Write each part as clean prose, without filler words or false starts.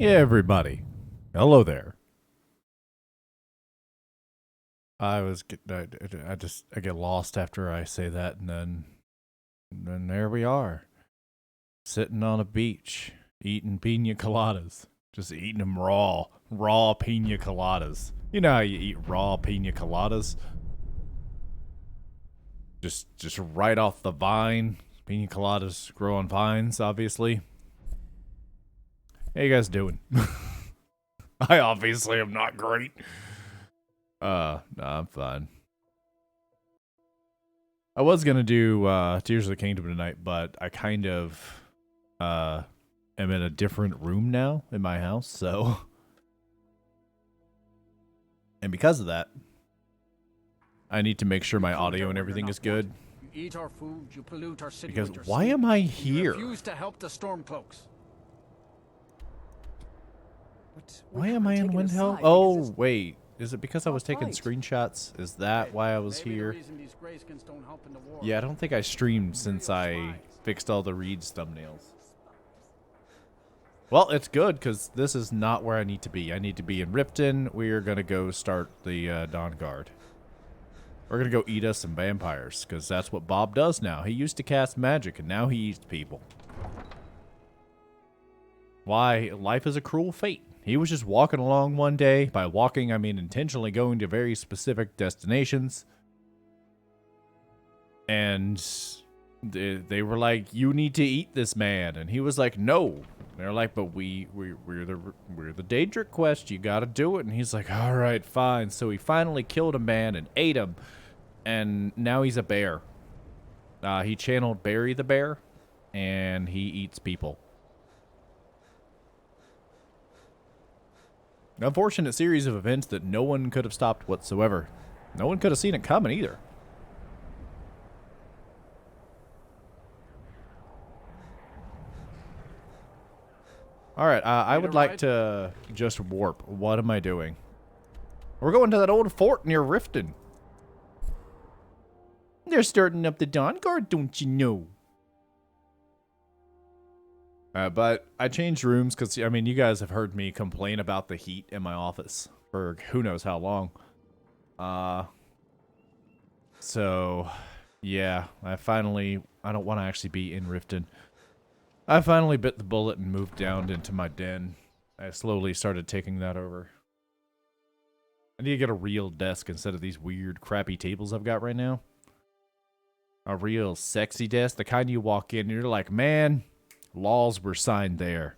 Yeah, everybody. Hello there. I get lost after I say that, and then there we are, sitting on a beach, eating pina coladas, just eating them raw pina coladas. You know how you eat raw pina coladas? Just right off the vine. Pina coladas grow on vines, obviously. How you guys doing? I obviously am not great. No, I'm fine. I was gonna do Tears of the Kingdom tonight, but I kind of am in a different room now in my house, so and because of that, I need to make sure my audio and everything is good. You eat our food, you pollute our city Because with your why sleep, am I you here? refuse to help the Stormcloaks. Why am I in Windhelm? Oh, wait. Is it because I was taking screenshots? Is that why I was here? Yeah, I don't think I streamed since I fixed all the Reed's thumbnails. Well, it's good, because this is not where I need to be. I need to be in Ripton. We are going to go start the Dawn Guard. We're going to go eat us some vampires, because that's what Bob does now. He used to cast magic, and now he eats people. Why? Life is a cruel fate. He was just walking along one day. By walking, I mean intentionally going to very specific destinations. And they were like, "You need to eat this man," and he was like, "No." They're like, "But we're the Daedric quest. You got to do it." And he's like, "All right, fine." So he finally killed a man and ate him, and now he's a bear. He channeled Barry the bear, and he eats people. An unfortunate series of events that no one could have stopped whatsoever. No one could have seen it coming either. Alright, I would like to just warp. What am I doing? We're going to that old fort near Riften. They're starting up the Dawn Guard, don't you know? But I changed rooms because, I mean, you guys have heard me complain about the heat in my office for who knows how long. So, yeah, I don't want to actually be in Riften. I finally bit the bullet and moved down into my den. I slowly started taking that over. I need to get a real desk instead of these weird, crappy tables I've got right now. A real sexy desk, the kind you walk in and you're like, man, laws were signed there.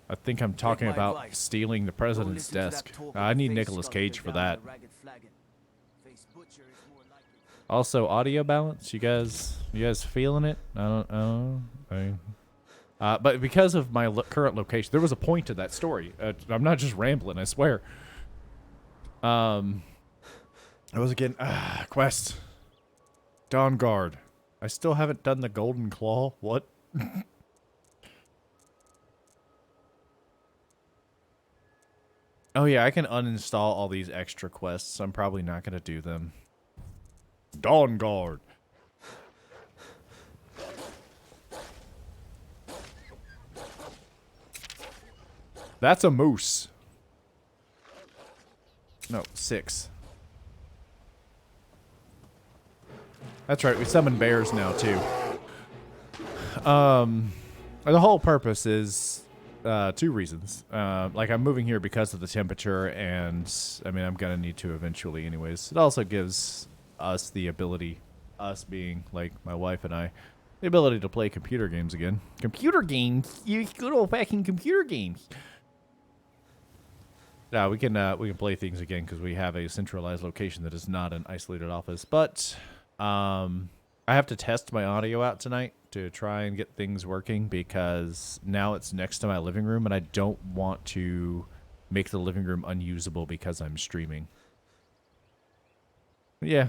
I think I'm talking about stealing the president's desk. I need Nicolas Cage for that. Also, audio balance. You guys feeling it? I don't know. But because of my current location, there was a point to that story. I'm not just rambling, I swear. I was again quest. Dawn Guard. I still haven't done the Golden Claw. What? Oh yeah, I can uninstall all these extra quests. I'm probably not going to do them. Dawn Guard. That's a moose. No, 6. That's right, we summon bears now too. The whole purpose is 2 reasons. Like, I'm moving here because of the temperature, and I mean, I'm gonna need to eventually anyways. It also gives us the ability, us being like my wife and I, the ability to play computer games again. Computer games? You good old-fashioned computer games. Yeah, we can play things again because we have a centralized location that is not an isolated office. But I have to test my audio out tonight to try and get things working because now it's next to my living room and I don't want to make the living room unusable because I'm streaming. Yeah,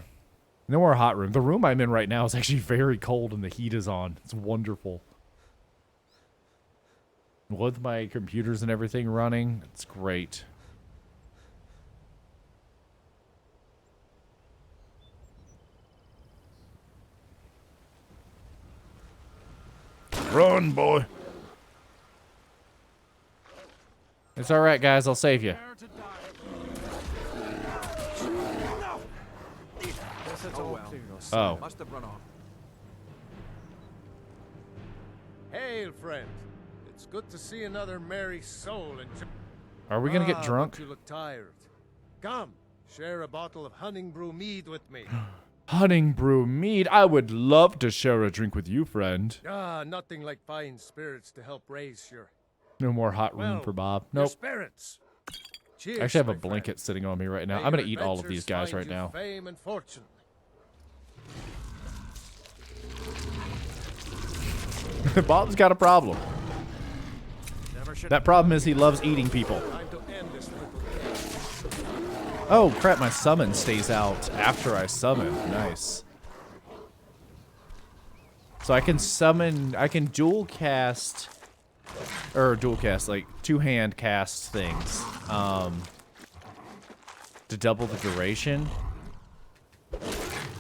no more hot room. The room I'm in right now is actually very cold and the heat is on. It's wonderful. With my computers and everything running, it's great. Run, boy. It's all right, guys. I'll save you. Prepare to die. Guess it's all clear. Oh. Must have run off. Hail, friend. It's good to see another merry soul in. Are we gonna get But drunk? you look tired. Come, share a bottle of honey brew mead with me. Hunting brew mead. I would love to share a drink with you, friend. Nothing like fine spirits to help raise your No more hot room well, for Bob. your Nope. spirits. Cheers, I actually have a my friend. blanket sitting on me right now. May I'm gonna your eat all of these adventures guys right find you now. Fame and fortune. Bob's got a problem. Never should. That problem is he loves eating people. Time to end this little. Oh crap, my summon stays out after I summon. Nice. So I can summon, I can dual cast, like two-hand cast things, to double the duration.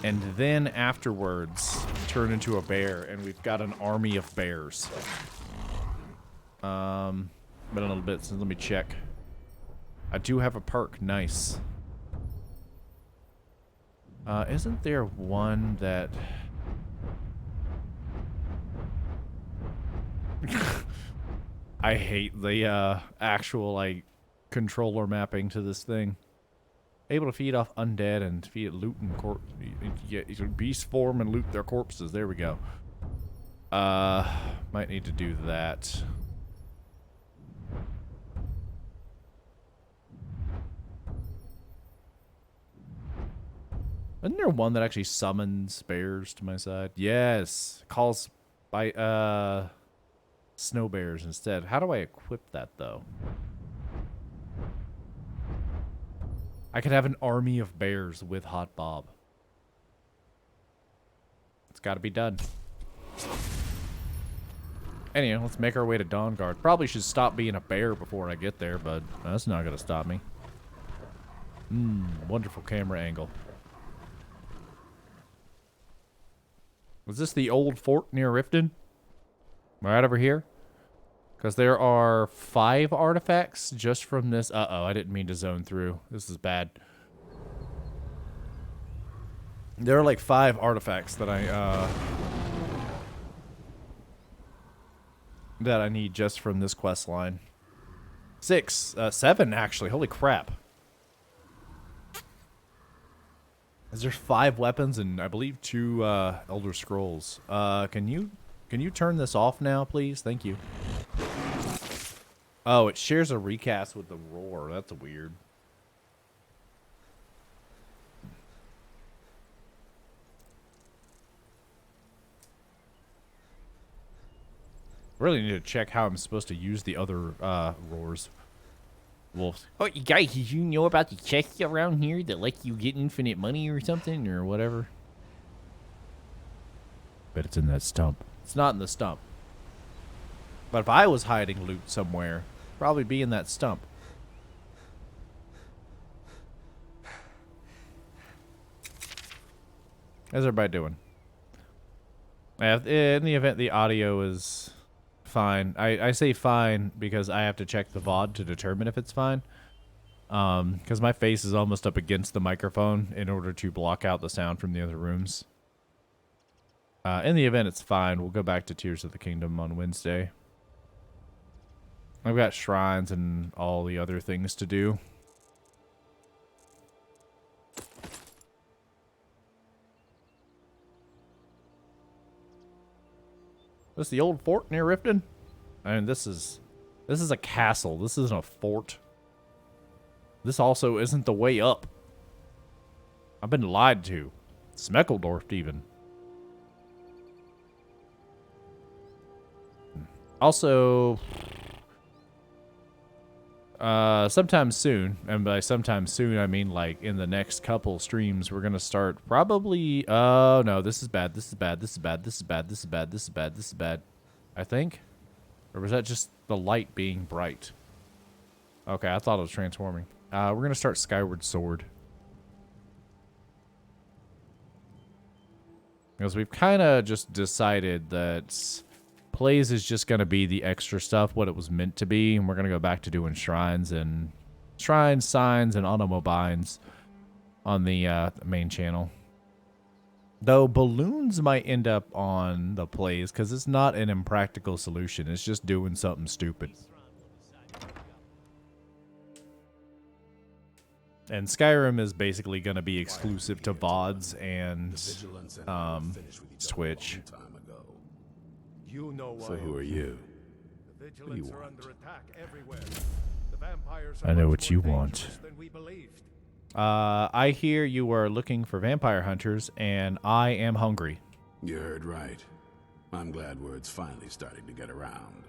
And then afterwards, turn into a bear, and we've got an army of bears. Been a little bit since, let me check. I do have a perk, nice. Isn't there one that... I hate the, actual, like, controller mapping to this thing. Able to feed off undead and feed loot and beast form and loot their corpses. There we go. Might need to do that. Isn't there one that actually summons bears to my side? Yes. Calls by snow bears instead. How do I equip that though? I could have an army of bears with HottBobb. It's got to be done. Anyway, let's make our way to Dawnguard. Probably should stop being a bear before I get there, but that's not going to stop me. Wonderful camera angle. Was this the old fort near Riften? Right over here? Because there are 5 artifacts just from this. Uh-oh, I didn't mean to zone through. This is bad. There are like 5 artifacts that I need just from this quest line. 7 actually. Holy crap. Is there 5 weapons and I believe 2 Elder Scrolls. Can you turn this off now, please? Thank you. Oh, it shares a recast with the roar. That's weird. Really need to check how I'm supposed to use the other roars. Wolves. Oh, you guys, did you know about the chests around here that let you get infinite money or something or whatever? Bet it's in that stump. It's not in the stump. But if I was hiding loot somewhere, probably be in that stump. How's everybody doing? In the event the audio is fine. I say fine because I have to check the VOD to determine if it's fine. Because my face is almost up against the microphone in order to block out the sound from the other rooms. In the event it's fine, we'll go back to Tears of the Kingdom on Wednesday. I've got shrines and all the other things to do. This the old fort near Riften? I mean, this is a castle. This isn't a fort. This also isn't the way up. I've been lied to. Smeckledorfed even. Also, sometime soon, and by sometime soon I mean like in the next couple streams, we're gonna start probably. Oh no, this is bad. This is bad. This is bad. This is bad. This is bad. This is bad. This is bad. I think, or was that just the light being bright? Okay, I thought it was transforming. We're gonna start Skyward Sword because we've kind of just decided that Plays is just going to be the extra stuff, what it was meant to be, and we're going to go back to doing shrines, signs, and automobiles on the main channel. Though balloons might end up on the plays, because it's not an impractical solution. It's just doing something stupid. And Skyrim is basically going to be exclusive to VODs and Twitch. You know So who are you? The What do you vigilants are want? under attack everywhere. The vampires I are know much what you more want. dangerous than we believed. I hear you are looking for vampire hunters, and I am hungry. You heard right. I'm glad word's finally starting to get around.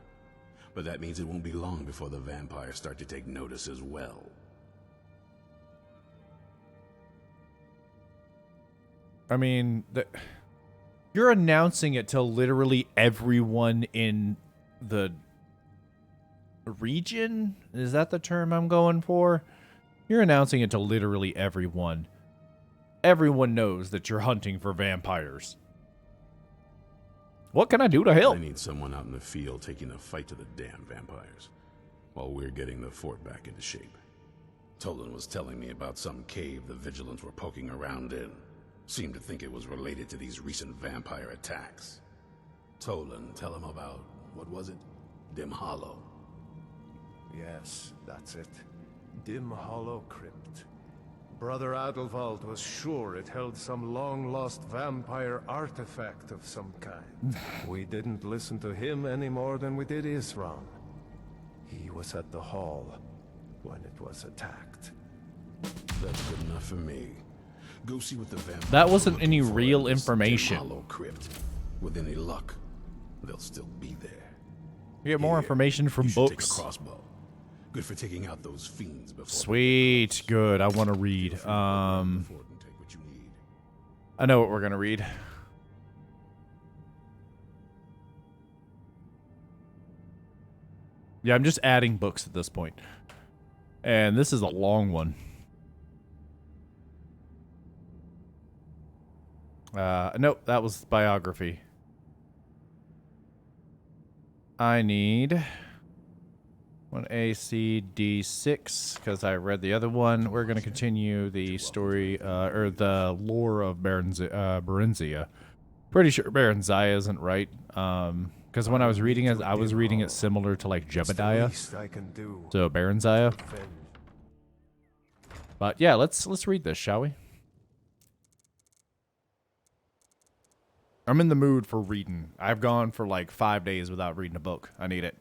But that means it won't be long before the vampires start to take notice as well. I mean, you're announcing it to literally everyone in the region? Is that the term I'm going for? You're announcing it to literally everyone. Everyone knows that you're hunting for vampires. What can I do to help? I need someone out in the field taking a fight to the damn vampires, while we're getting the fort back into shape. Tolan was telling me about some cave the vigilants were poking around in. Seemed to think it was related to these recent vampire attacks. Tolan, tell him about, what was it? Dim Hollow. Yes, that's it. Dim Hollow Crypt. Brother Adelwald was sure it held some long-lost vampire artifact of some kind. We didn't listen to him any more than we did Isran. He was at the hall when it was attacked. That's good enough for me. Go see what the vampires That wasn't are any looking for real in this Dim information. Hollow Crypt. With any luck, they'll still be there. You get more Here, information from you should books. Take a crossbow. Good for taking out those fiends before. Sweet, good. I want to read. Feel free to walk around the fort and take what you need. I know what we're gonna read. Yeah, I'm just adding books at this point. And this is a long one. Nope, that was biography. I need one ACD6 because I read the other one. We're going to continue the story, or the lore of Berenzia. Pretty sure Berenzia isn't right. Because when I was reading it, I was reading it similar to like It's the Jebediah. least I can do. So Berenzia. Defend. But yeah, let's read this, shall we? I'm in the mood for reading. I've gone for like 5 days without reading a book. I need it.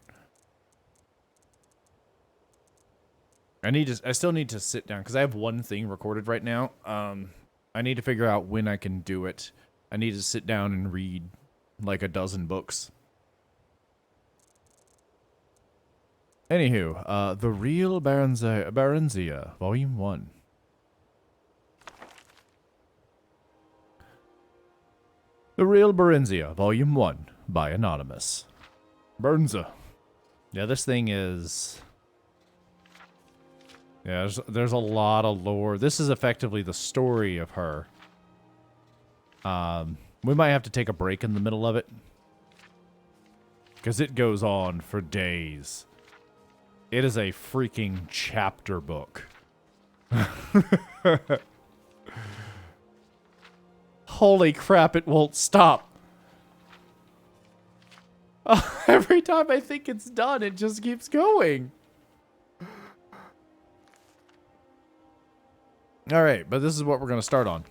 I still need to sit down because I have one thing recorded right now. I need to figure out when I can do it. I need to sit down and read like a dozen books. Anywho, The Real Berenzia, Volume 1. The Real Berenzia, Volume 1, by Anonymous. Bernza. Yeah, this thing is... Yeah, there's a lot of lore. This is effectively the story of her. We might have to take a break in the middle of it. Because it goes on for days. It is a freaking chapter book. Holy crap, it won't stop. Every time I think it's done, it just keeps going. All right, but this is what we're going to start on.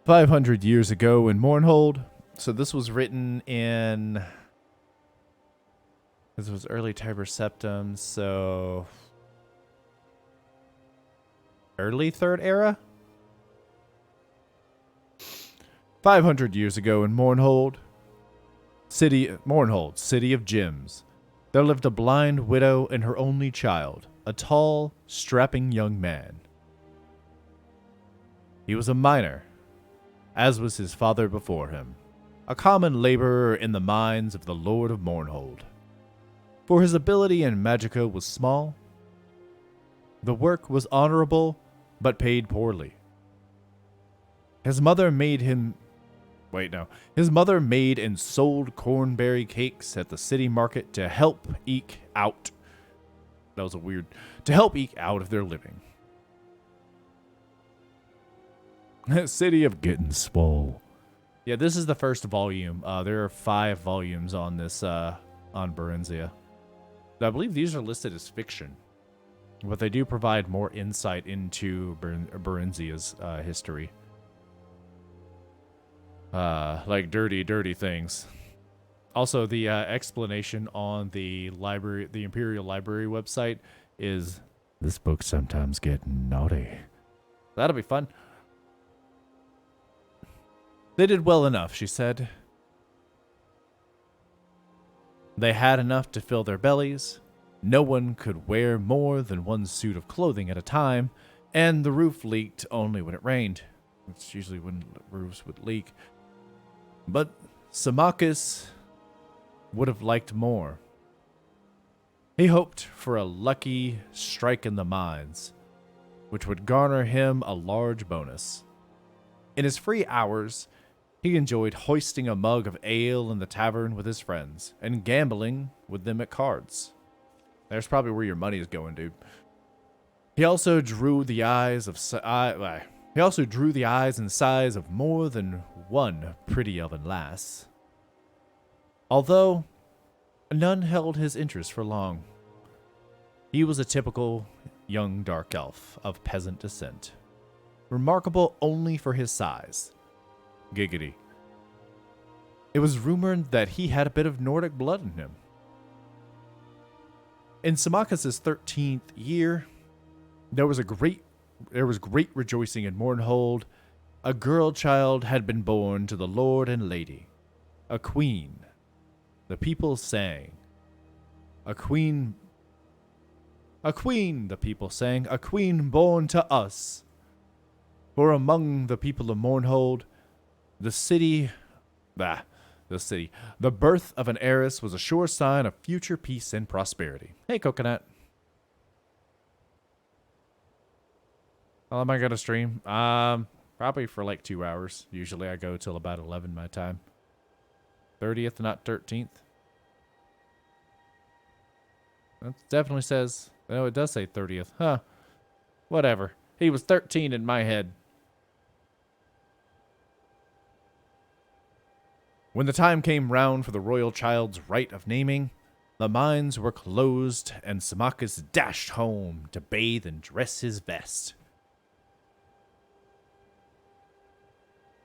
500 years ago in Mournhold. So this was written in... This was early Tiber Septim, so... Early Third Era? 500 years ago in Mournhold, city of gems, there lived a blind widow and her only child, a tall, strapping young man. He was a miner, as was his father before him, a common laborer in the mines of the Lord of Mournhold. For his ability in Magicka was small, the work was honorable, but paid poorly. His mother made him Wait, no. His mother made and sold cornberry cakes at the city market to help eke out. That was a weird. To help eke out of their living. City of Getting Swole. Yeah, this is the first volume. There are 5 volumes on this, on Berenzia. I believe these are listed as fiction. But they do provide more insight into Berenzia's history. Like dirty, dirty things. Also, the explanation on the library, the Imperial Library website is, this book sometimes get naughty. That'll be fun. They did well enough, she said. They had enough to fill their bellies. No one could wear more than one suit of clothing at a time, and the roof leaked only when it rained. It's usually when roofs would leak. But Symmachus would have liked more. He hoped for a lucky strike in the mines, which would garner him a large bonus. In his free hours, he enjoyed hoisting a mug of ale in the tavern with his friends and gambling with them at cards. There's probably where your money is going, dude. He also drew the eyes and sighs of more than one pretty elven lass. Although none held his interest for long. He was a typical young dark elf of peasant descent, remarkable only for his size. Giggity. It was rumored that he had a bit of Nordic blood in him. In Symmachus' 13th year, there was great rejoicing in Mournhold. A girl child had been born to the lord and lady, a queen. The people sang. A queen, the people sang, a queen born to us. For among the people of Mournhold, the birth of an heiress was a sure sign of future peace and prosperity. Hey, Coconut. How am I going to stream? Probably for like 2 hours. Usually I go till about 11 my time. 30th, not 13th. That definitely says, oh, it does say 30th. Huh. Whatever. He was 13 in my head. When the time came round for the royal child's rite of naming, the mines were closed and Symmachus dashed home to bathe and dress his vest.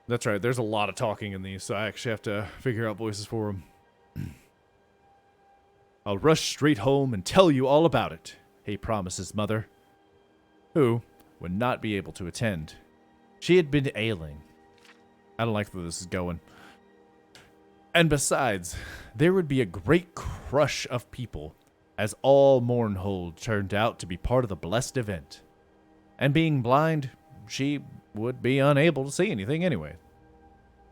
That's right, there's a lot of talking in these, so I actually have to figure out voices for him. I'll rush straight home and tell you all about it, he promised his mother, who would not be able to attend. She had been ailing. I don't like where this is going. And besides, there would be a great crush of people, as all Mournhold turned out to be part of the blessed event. And being blind, she would be unable to see anything anyway.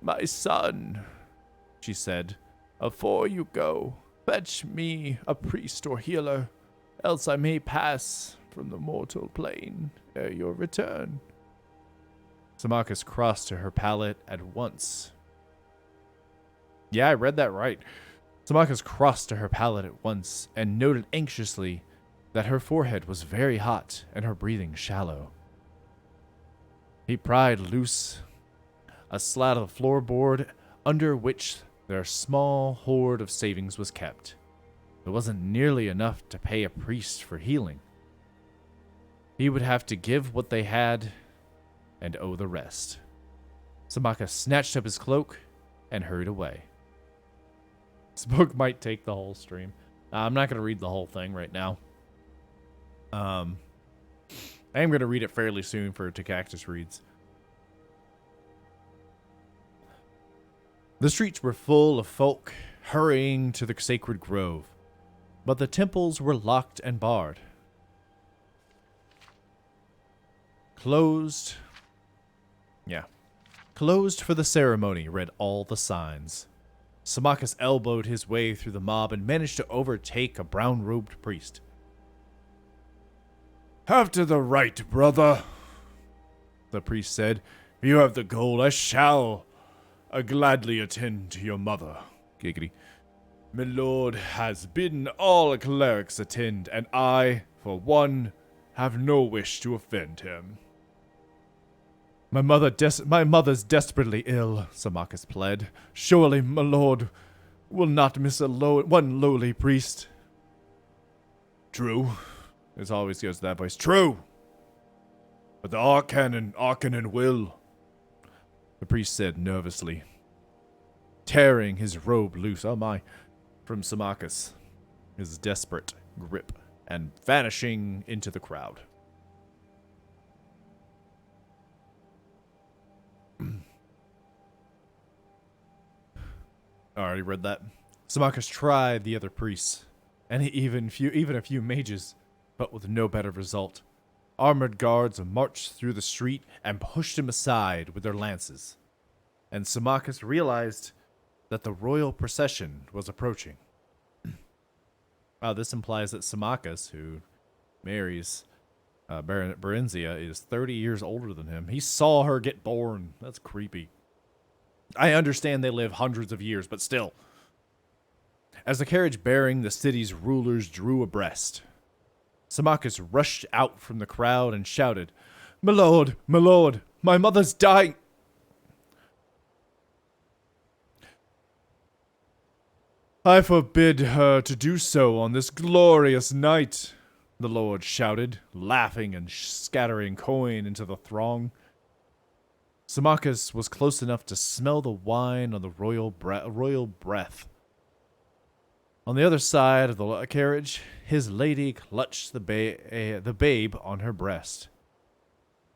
My son, she said, afore you go, fetch me a priest or healer, else I may pass from the mortal plane ere your return. Symmachus crossed to her pallet at once. Yeah, I read that right. Symmachus crossed to her pallet at once and noted anxiously that her forehead was very hot and her breathing shallow. He pried loose a slat of floorboard under which their small hoard of savings was kept. It wasn't nearly enough to pay a priest for healing. He would have to give what they had and owe the rest. Symmachus snatched up his cloak and hurried away. This book might take the whole stream. I'm not going to read the whole thing right now. I am going to read it fairly soon for Cactus Reads. The streets were full of folk hurrying to the sacred grove, but the temples were locked and barred. Closed for the ceremony, read all the signs. Symmachus elbowed his way through the mob and managed to overtake a brown-robed priest. Have to the right, brother, the priest said. If you have the gold, I shall I gladly attend to your mother. Giggity. My lord has bidden all clerics attend, and I, for one, have no wish to offend him. My mother's desperately ill, Samachus pled. Surely, my lord, will not miss one lowly priest. True. It always goes that voice. True. But the Arcanon will, the priest said nervously, tearing his robe loose, oh my, from Samachus, his desperate grip, and vanishing into the crowd. I already read that. Samachus tried the other priests, and even a few mages, but with no better result. Armored guards marched through the street and pushed him aside with their lances. And Samachus realized that the royal procession was approaching. Wow, this implies that Samachus, who marries Berenzia, is 30 years older than him. He saw her get born. That's creepy. I understand they live hundreds of years, but still. As the carriage bearing the city's rulers drew abreast, Samachus rushed out from the crowd and shouted, my lord, my mother's dying. I forbid her to do so on this glorious night, the lord shouted, laughing and scattering coin into the throng. Samachus was close enough to smell the wine on the royal breath. On the other side of the carriage, his lady clutched the babe on her breast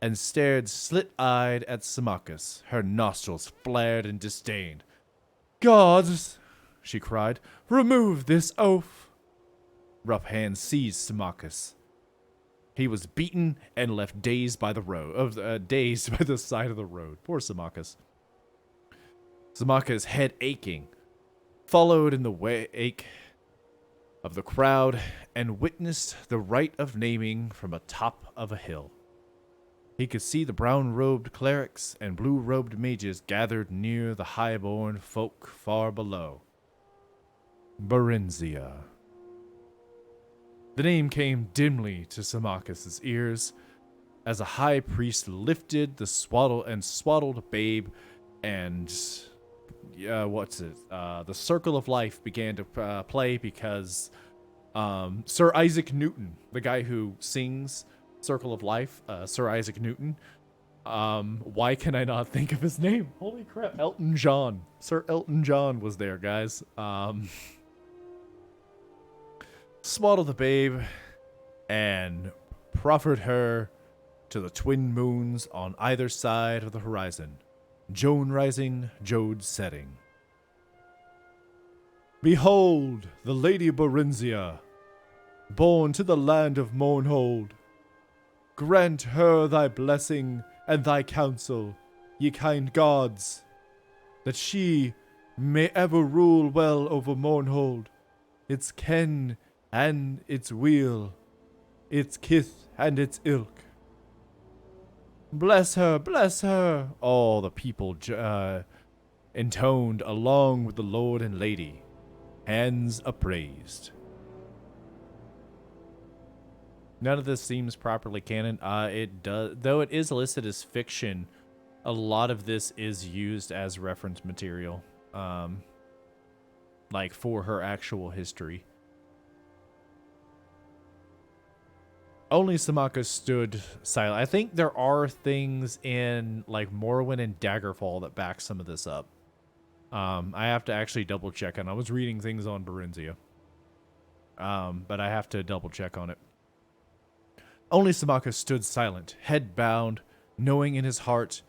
and stared slit-eyed at Samachus, her nostrils flared in disdain. Gods, she cried, remove this oaf. Rough hands seized Samachus. He was beaten and left dazed by the side of the road. Poor Samachus. Samachus' head aching, followed in the wake of the crowd and witnessed the rite of naming from atop of a hill. He could see the brown-robed clerics and blue-robed mages gathered near the high-born folk far below. Berenzia. The name came dimly to Samachus' ears as a high priest lifted the swaddled babe, and the Circle of Life began to play because Sir Isaac Newton, the guy who sings Circle of Life, Sir Isaac Newton. Why can I not think of his name? Holy crap, Elton John. Sir Elton John was there, guys. Swaddled the babe and proffered her to the twin moons on either side of the horizon, Joan rising, Jode setting. Behold, the Lady Berenzia, born to the land of Mournhold. Grant her thy blessing and thy counsel, ye kind gods, that she may ever rule well over Mournhold, its ken and its weal, its kith and its ilk. Bless her, all the people intoned along with the lord and lady, hands upraised. None of this seems properly canon. It does, though it is listed as fiction. A lot of this is used as reference material, like for her actual history. Only Samachus stood silent. I think there are things in like Morrowind and Daggerfall that back some of this up. I have to actually double check, and I was reading things on Berenzia, but I have to double check on it. Only Samachus stood silent, head bowed, knowing in his heart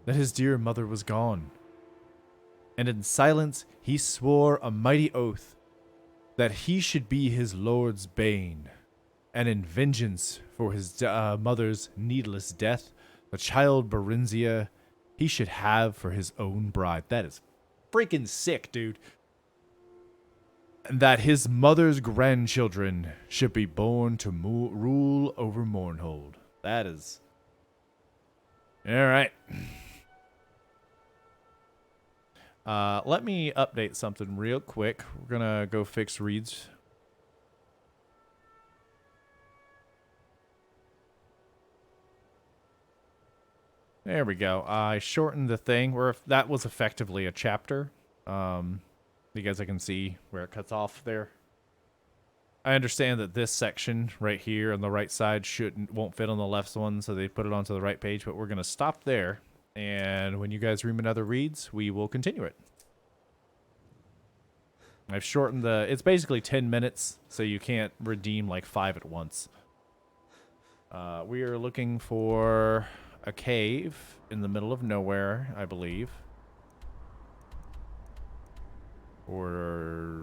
that his dear mother was gone. And in silence he swore a mighty oath that he should be his lord's bane, and in vengeance for his mother's needless death, the child Berenzia he should have for his own bride. That is freaking sick, dude. And that his mother's grandchildren should be born to rule over Mournhold. That is... Alright. Let me update something real quick. We're gonna go fix reads. There we go. I shortened the thing where that was effectively a chapter. You guys, I can see where it cuts off there. I understand that this section right here on the right side won't fit on the left one, so they put it onto the right page, but we're going to stop there, and when you guys read another reads, we will continue it. I've shortened it's basically 10 minutes, so you can't redeem like 5 at once. We are looking for a cave in the middle of nowhere, I believe. Or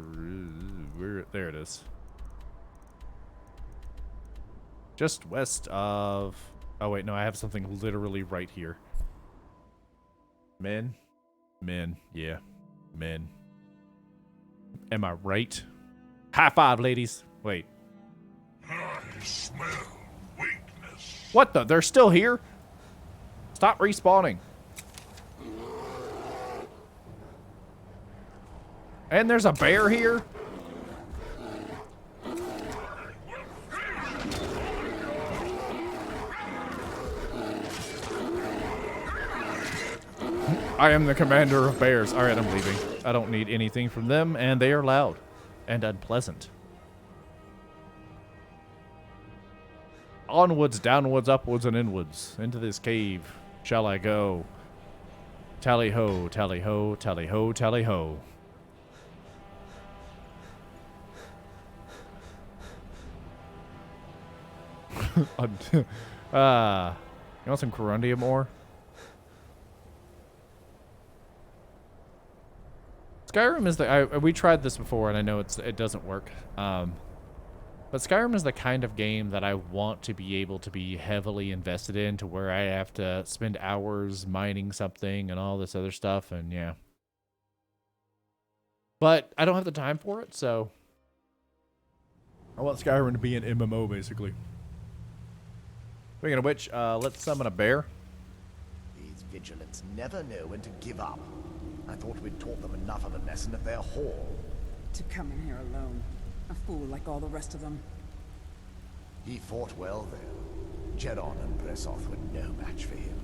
there it is. Just west of... Oh, wait, no, I have something literally right here. Men? Men, yeah. Men. Am I right? High five, ladies. Wait. I smell weakness. What the? They're still here? Stop respawning. And there's a bear here? I am the commander of bears. Alright, I'm leaving. I don't need anything from them, and they are loud and unpleasant. Onwards, downwards, upwards, and inwards. Into this cave shall I go. Tally ho, tally ho, tally ho, tally ho. You want some corundium ore? Skyrim is we tried this before, and I know it doesn't work. But Skyrim is the kind of game that I want to be able to be heavily invested in, to where I have to spend hours mining something and all this other stuff, and yeah. But I don't have the time for it, so I want Skyrim to be an MMO, basically. Speaking of which, let's summon a bear. These vigilants never know when to give up. I thought we'd taught them enough of a lesson at their hall. To come in here alone. A fool like all the rest of them. He fought well there. Geron and Bresoth were no match for him.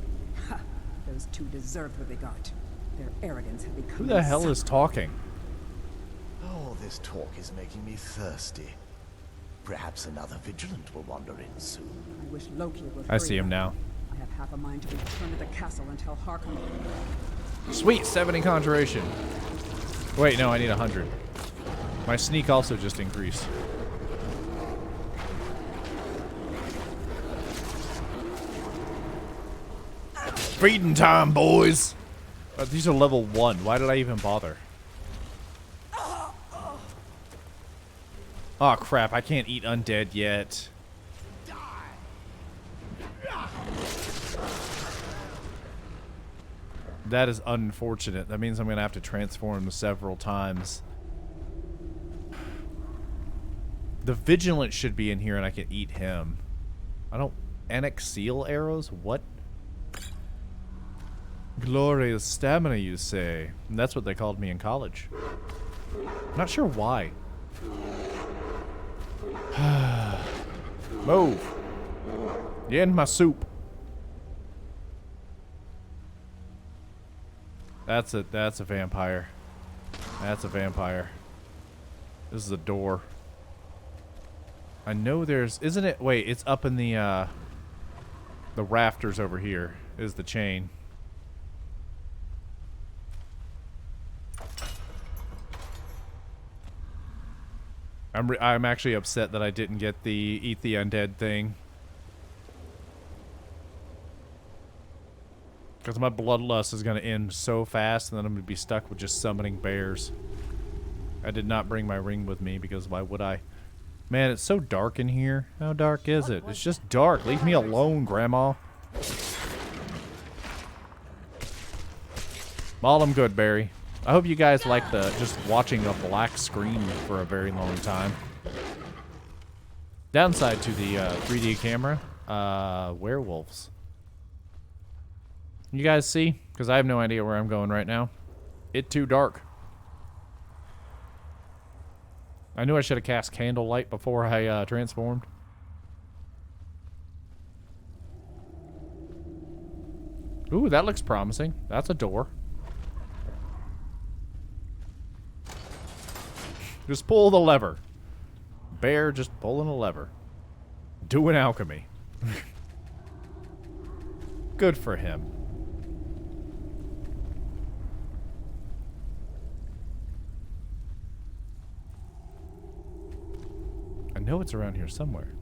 Ha! Those two deserved what they got. Their arrogance had become Who the hell is talking? Oh, this talk is making me thirsty. Perhaps another vigilant will wander in soon. I wish Loki would I see him now. I have half a mind to return to the castle and tell Harkon. Sweet, 70 conjuration. Wait, no, I need 100. My sneak also just increased. Feeding time, boys! These are level 1. Why did I even bother? Oh crap, I can't eat undead yet. That is unfortunate. That means I'm going to have to transform several times. The Vigilant should be in here and I can eat him. I don't... Annex seal arrows? What? Glorious stamina, you say? And that's what they called me in college. I'm not sure why. Move. You're in my soup. That's a vampire. That's a vampire. This is a door. I know there's... Isn't it... Wait, it's up in the rafters over here is the chain. I'm actually upset that I didn't get the eat the undead thing. Because my bloodlust is going to end so fast, and then I'm going to be stuck with just summoning bears. I did not bring my ring with me, because why would I? Man, it's so dark in here. How dark is it? It's just dark. Leave me alone, Grandma. All I'm good, Barry. I hope you guys like just watching a black screen for a very long time. Downside to the 3D camera, werewolves. You guys see? Because I have no idea where I'm going right now. It too dark. I knew I should have cast Candlelight before I transformed. Ooh, that looks promising. That's a door. Just pull the lever. Bear just pulling a lever. Doing alchemy. Good for him. I know it's around here somewhere.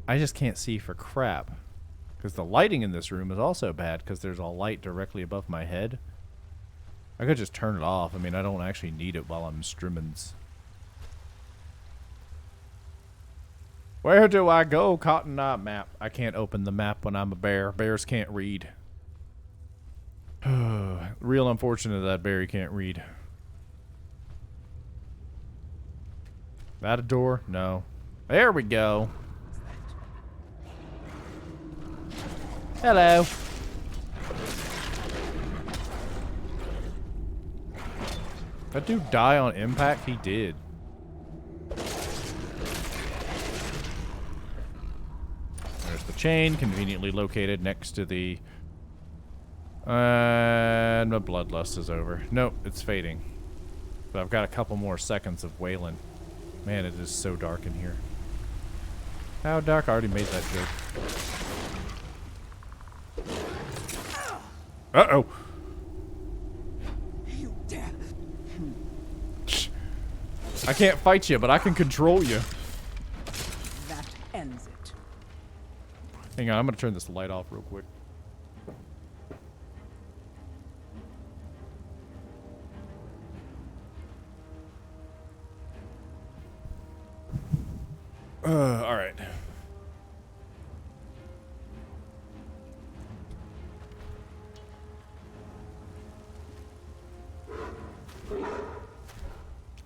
I just can't see for crap. Because the lighting in this room is also bad because there's a light directly above my head. I could just turn it off. I mean, I don't actually need it while I'm streaming. Where do I go, Cotton Eye map? I can't open the map when I'm a bear. Bears can't read. Real unfortunate that Barry can't read. That a door? No. There we go. Hello. That dude die on impact? He did. There's the chain, conveniently located next to the... And my bloodlust is over. Nope, it's fading. But I've got a couple more seconds of wailing. Man, it is so dark in here. How dark? I already made that joke. Uh-oh. You dare. I can't fight you, but I can control you. That ends it. Hang on, I'm gonna turn this light off real quick. All right.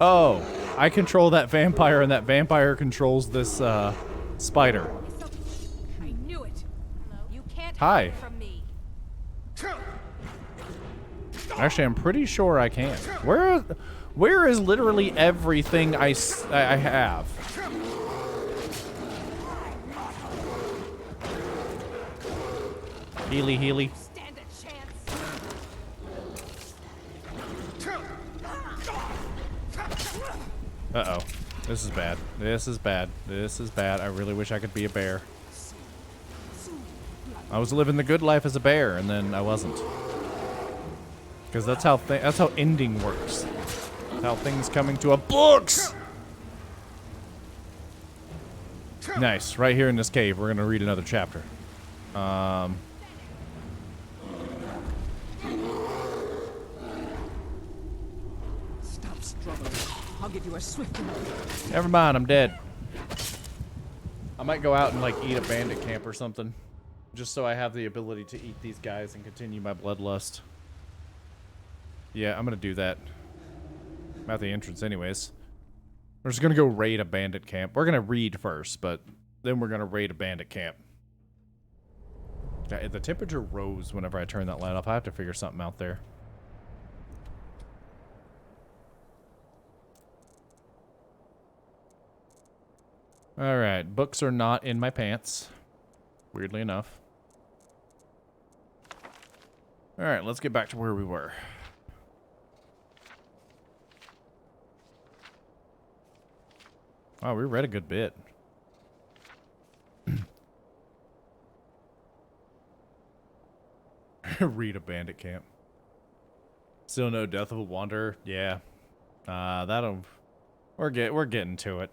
Oh, I control that vampire, and that vampire controls this spider. I knew it. You can't Hi. hide from me. Actually, I'm pretty sure I can. Where is literally everything I have? Healy, Healy. Stand a chance. Uh-oh. This is bad. This is bad. This is bad. I really wish I could be a bear. I was living the good life as a bear, and then I wasn't. Because that's how ending works. That's how things coming to a books. Nice. Right here in this cave, we're gonna read another chapter. Stop struggling. I'll give you a swift enough. Never mind, I'm dead. I might go out and like eat a bandit camp or something. Just so I have the ability to eat these guys and continue my bloodlust. Yeah, I'm gonna do that. I'm at the entrance anyways. We're just gonna go raid a bandit camp. We're gonna read first, but then we're gonna raid a bandit camp. The temperature rose whenever I turned that light off. I have to figure something out there. Alright, books are not in my pants. Weirdly enough. Alright, let's get back to where we were. Wow, we read a good bit. Read a bandit camp. Still no Death of a Wanderer? Yeah. We're getting to it.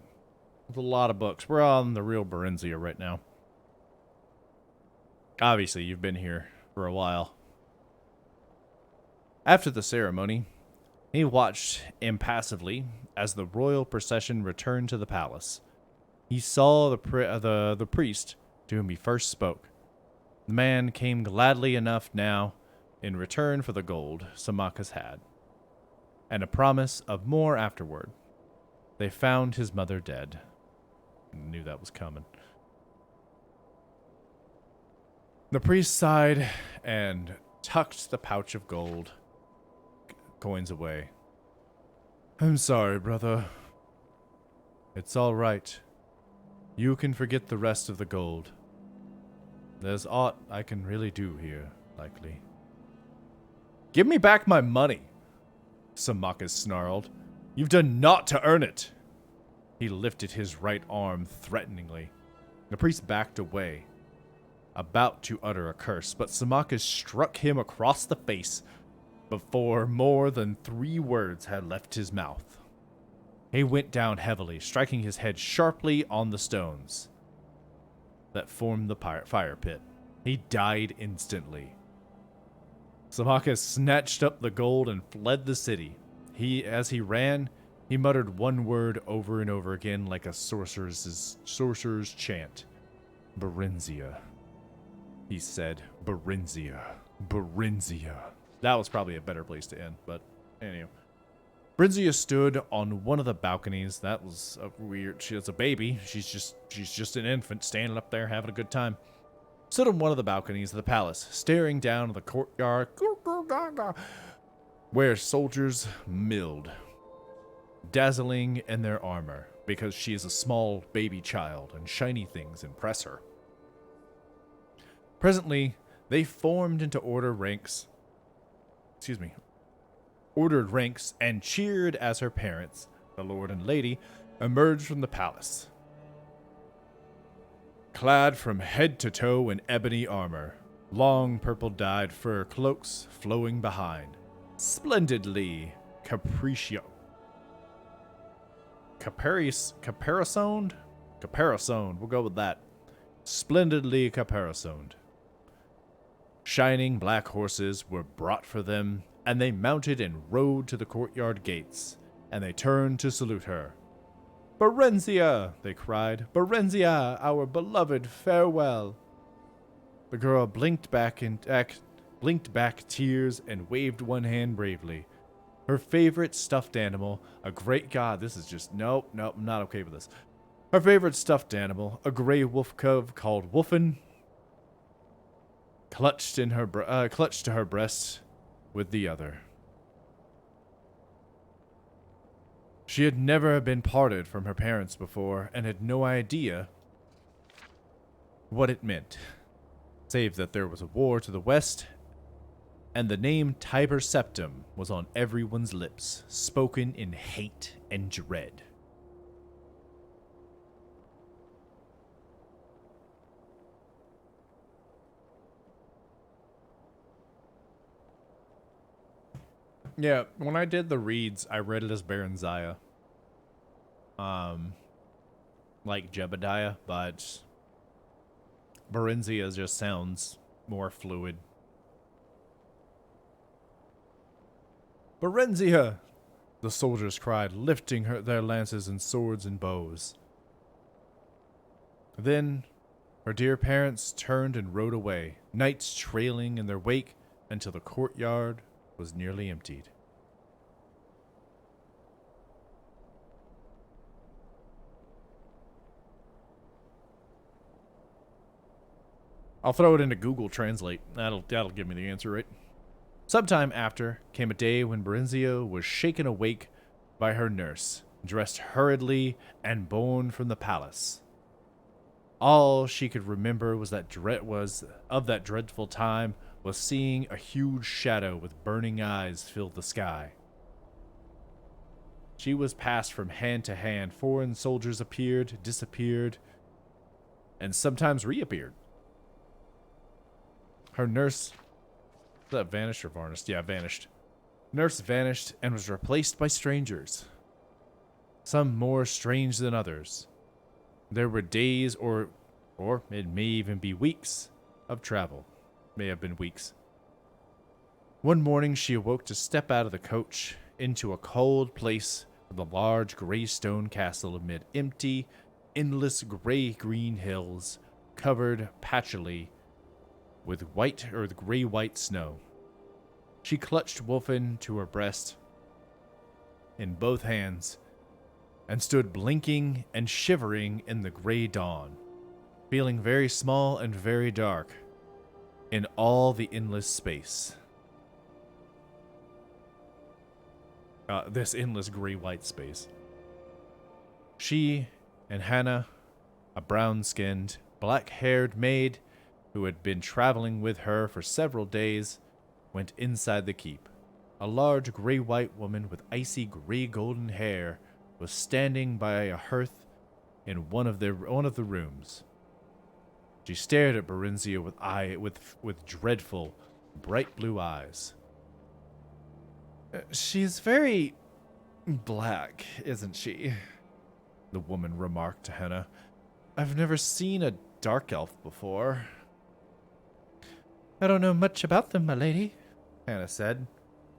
There's a lot of books. We're on the real Berenzia right now. Obviously, you've been here for a while. After the ceremony, he watched impassively as the royal procession returned to the palace. He saw the priest to whom he first spoke. The man came gladly enough now in return for the gold Samaka's had, and a promise of more afterward. They found his mother dead. I knew that was coming. The priest sighed and tucked the pouch of gold coins away. I'm sorry, brother. It's all right. You can forget the rest of the gold. There's aught I can really do here, likely. Give me back my money, Symmachus snarled. You've done naught to earn it. He lifted his right arm threateningly. The priest backed away, about to utter a curse, but Symmachus struck him across the face before more than 3 words had left his mouth. He went down heavily, striking his head sharply on the stones that formed the fire pit. He died instantly. Symmachus snatched up the gold and fled the city. As he ran, he muttered one word over and over again like a sorcerer's chant. Berenzia. He said, Berenzia. Berenzia. That was probably a better place to end, but anyway. Berenzia stood on one of the balconies. That was a weird. She's a baby. She's just an infant standing up there having a good time. Stood on one of the balconies of the palace, staring down at the courtyard where soldiers milled, dazzling in their armor because she is a small baby child and shiny things impress her. Presently, they formed into ordered ranks and cheered as her parents, the lord and lady, emerged from the palace. Clad from head to toe in ebony armor, long purple-dyed fur cloaks flowing behind, splendidly caparisoned, we'll go with that, splendidly caparisoned. Shining black horses were brought for them, and they mounted and rode to the courtyard gates, and they turned to salute her. Berenzia, they cried, Berenzia, our beloved, farewell. The girl blinked back tears and waved one hand bravely. Her favorite stuffed animal, a great god, this is just, nope, I'm not okay with this. Her favorite stuffed animal, a gray wolf cub called Wolfen, clutched to her breast with the other. She had never been parted from her parents before and had no idea what it meant, save that there was a war to the west, and the name Tiber Septim was on everyone's lips, spoken in hate and dread. Yeah, when I did the reads, I read it as Berenzia. Like Jebediah, but Berenzia just sounds more fluid. Berenzia! The soldiers cried, lifting their lances and swords and bows. Then, her dear parents turned and rode away, knights trailing in their wake until the courtyard was nearly emptied. I'll throw it into Google Translate. That'll give me the answer, right? Sometime after came a day when Berenzia was shaken awake by her nurse, dressed hurriedly and borne from the palace. All she could remember was that dreadful time was seeing a huge shadow with burning eyes fill the sky. She was passed from hand to hand. Foreign soldiers appeared, disappeared, and sometimes reappeared. Her nurse... Was that vanished or varnished? Yeah, vanished. Nurse vanished and was replaced by strangers. Some more strange than others. There were days or it may even be weeks of travel. May have been weeks. One morning she awoke to step out of the coach into a cold place with a large gray stone castle amid empty, endless gray-green hills covered patchily with gray-white snow. She clutched Wolfen to her breast in both hands and stood blinking and shivering in the gray dawn, feeling very small and very dark in all the endless space. this endless gray-white space. She and Hannah, a brown-skinned, black-haired maid who had been traveling with her for several days, went inside the keep. A large gray-white woman with icy gray-golden hair was standing by a hearth in one of the rooms. She stared at Berenzia with dreadful, bright blue eyes. She's very black, isn't she? The woman remarked to Hannah. I've never seen a dark elf before. I don't know much about them, my lady, Hannah said,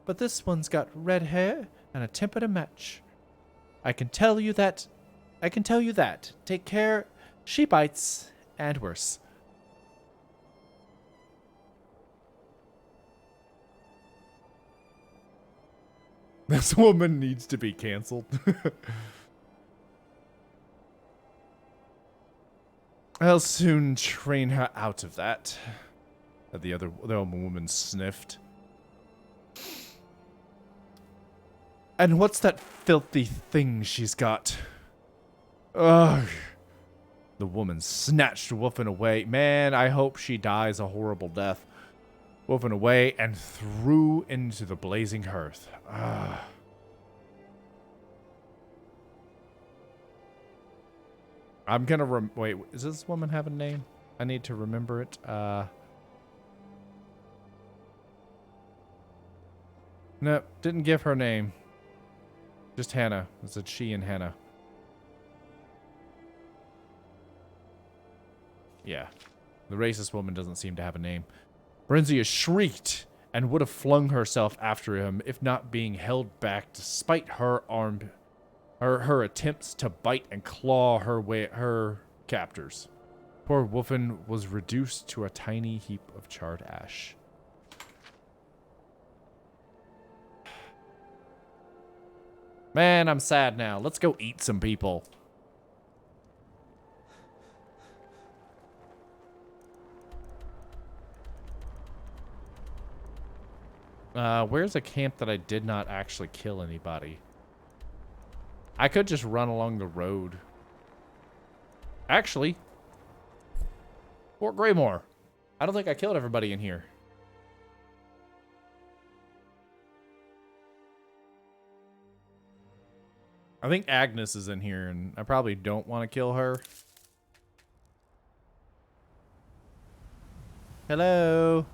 but this one's got red hair and a temper to match. I can tell you that. Take care, she bites, and worse. This woman needs to be canceled. I'll soon train her out of that. The other woman sniffed. And what's that filthy thing she's got? Ugh. The woman snatched Wolfen away. Man, I hope she dies a horrible death. Wolfen away and threw into the blazing hearth. Ugh. I'm gonna wait, does this woman have a name? I need to remember it. No, didn't give her name. Just Hannah. It said she and Hannah. Yeah. The racist woman doesn't seem to have a name. Berenzia shrieked and would have flung herself after him if not being held back despite her attempts to bite and claw her captors. Poor Wolfen was reduced to a tiny heap of charred ash. Man, I'm sad now. Let's go eat some people. Where's a camp that I did not actually kill anybody? I could just run along the road. Actually, Fort Greymore. I don't think I killed everybody in here. I think Agnes is in here, and I probably don't want to kill her. Hello?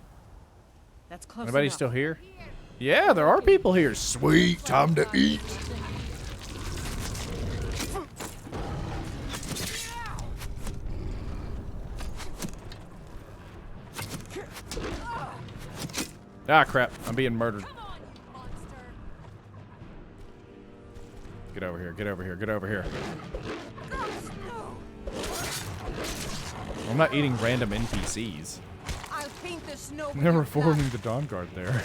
That's close Anybody enough. still here? Yeah, there are people here. Sweet, time to eat. Ah, crap. I'm being murdered. Get over here, get over here, get over here. I'm not eating random NPCs. I'll paint the snow. Never forming the Dawn Guard there.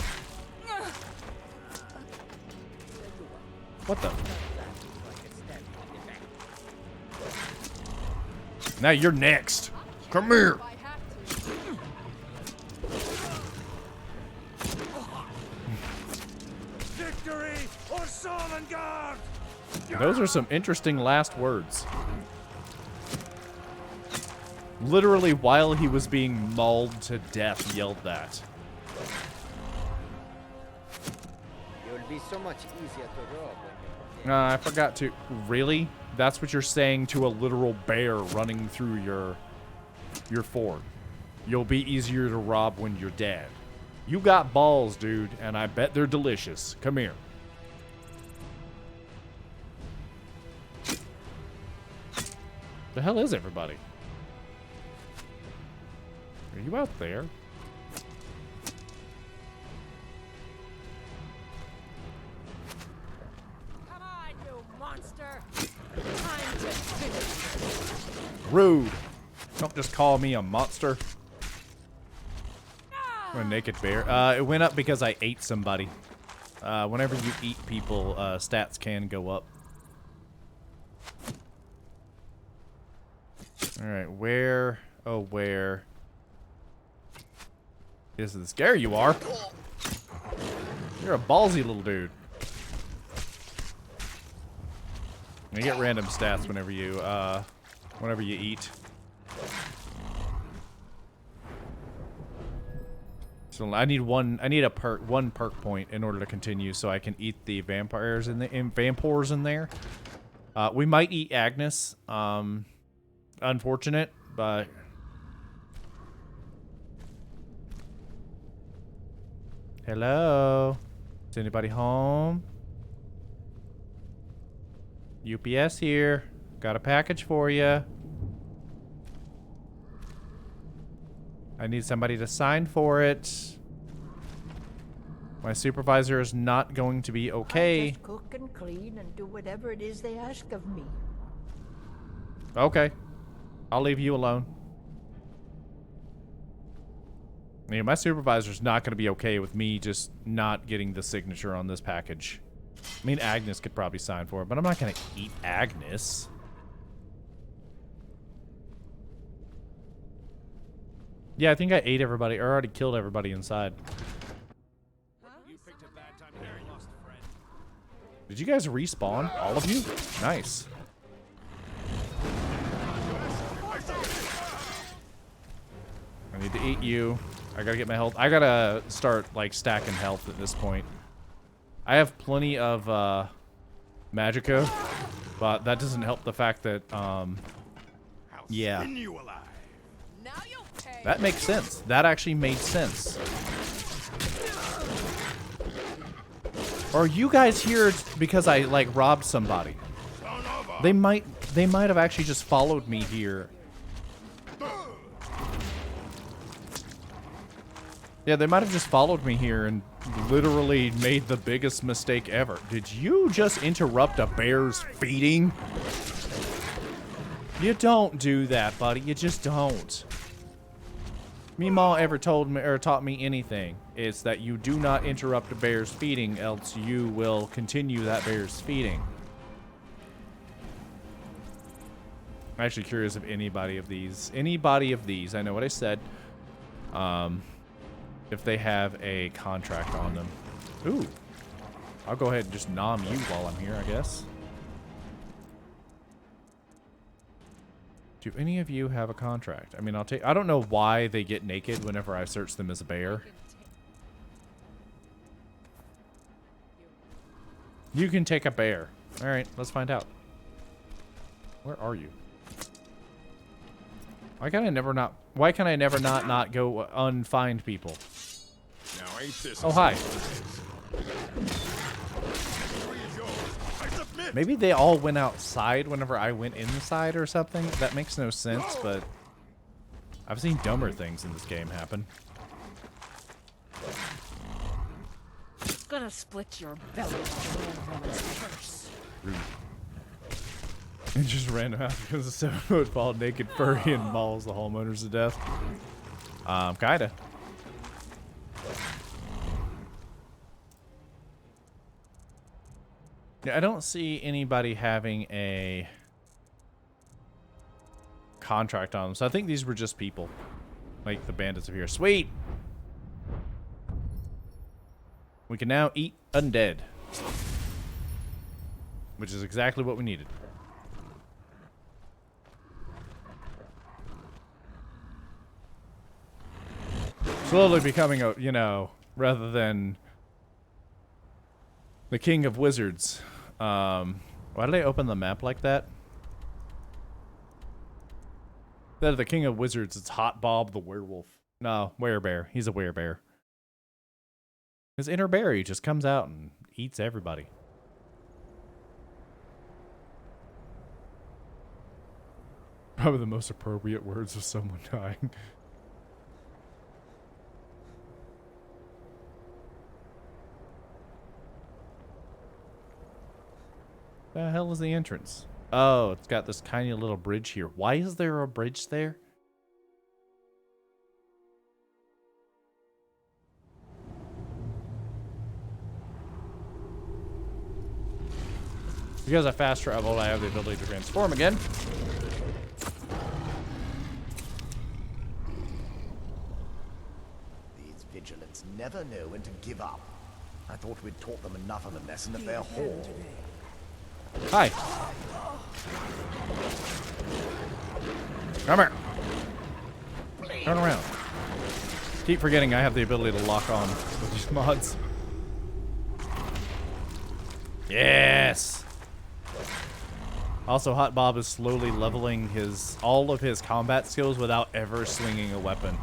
What the? Now you're next. Come here. Victory or Sovngarde! Those are some interesting last words. Literally, while he was being mauled to death, yelled that. It will be so much easier to rob. I forgot to... Really? That's what you're saying to a literal bear running through your fort. You'll be easier to rob when you're dead. You got balls, dude, and I bet they're delicious. Come here. The hell is everybody? Are you out there? Come on, you monster. Time to finish. Rude. Don't just call me a monster. I'm a naked bear. It went up because I ate somebody. Whenever you eat people, stats can go up. Alright, where? Oh, where? This is the scare you are. You're a ballsy little dude. You get random stats whenever you eat. So I need one perk point in order to continue, so I can eat the vampires vampires in there. We might eat Agnes. Unfortunate, but hello. Is anybody home? UPS here. Got a package for you. I need somebody to sign for it. My supervisor is not going to be okay. I just cook and clean and do whatever it is they ask of me. Okay. I'll leave you alone. Yeah, my supervisor's not going to be okay with me just not getting the signature on this package. I mean, Agnes could probably sign for it, but I'm not going to eat Agnes. Yeah, I think I ate everybody, or already killed everybody inside. You picked a bad time here, you lost a friend. Did you guys respawn? All of you? Nice. I need to eat you. I gotta get my health. I gotta start, like, stacking health at this point. I have plenty of, Magica, but that doesn't help the fact that, yeah. That makes sense. That actually made sense. Or are you guys here because I, like, robbed somebody? They might have actually just followed me here. Yeah, they might have just followed me here and literally made the biggest mistake ever. Did you just interrupt a bear's feeding? You don't do that, buddy. You just don't. Meemaw ever told me or taught me anything, it's that you do not interrupt a bear's feeding, else you will continue that bear's feeding. I'm actually curious if anybody of these, I know what I said, if they have a contract on them. Ooh. I'll go ahead and just nom you while I'm here, I guess. Do any of you have a contract? I mean, I don't know why they get naked whenever I search them as a bear. You can take a bear. All right, let's find out. Where are you? Why can I never not go unfind people? Now ain't this Oh, hi. Maybe they all went outside whenever I went inside or something. That makes no sense, but I've seen dumber things in this game happen. Gonna split your belly like an old woman's purse. Rude. It just ran out because a 7-foot bald naked furry and mauls the homeowners to death. Kinda. Yeah, I don't see anybody having a contract on them, so I think these were just people. Like the bandits of here. Sweet! We can now eat undead. Which is exactly what we needed. Slowly becoming a, you know, rather than the king of wizards. Why did they open the map like that? Instead of the king of wizards, it's HottBobb the werewolf. No, werebear. He's a werebear. His inner berry just comes out and eats everybody. Probably the most appropriate words of someone dying. The hell is the entrance? Oh, it's got this tiny little bridge here. Why is there a bridge there? Because I fast traveled, I have the ability to transform again. These vigilants never know when to give up. I thought we'd taught them enough of a lesson at their hall. Hi. Come here. Turn around. Keep forgetting I have the ability to lock on with these mods. Yes! Also, HottBobb is slowly leveling all of his combat skills without ever swinging a weapon.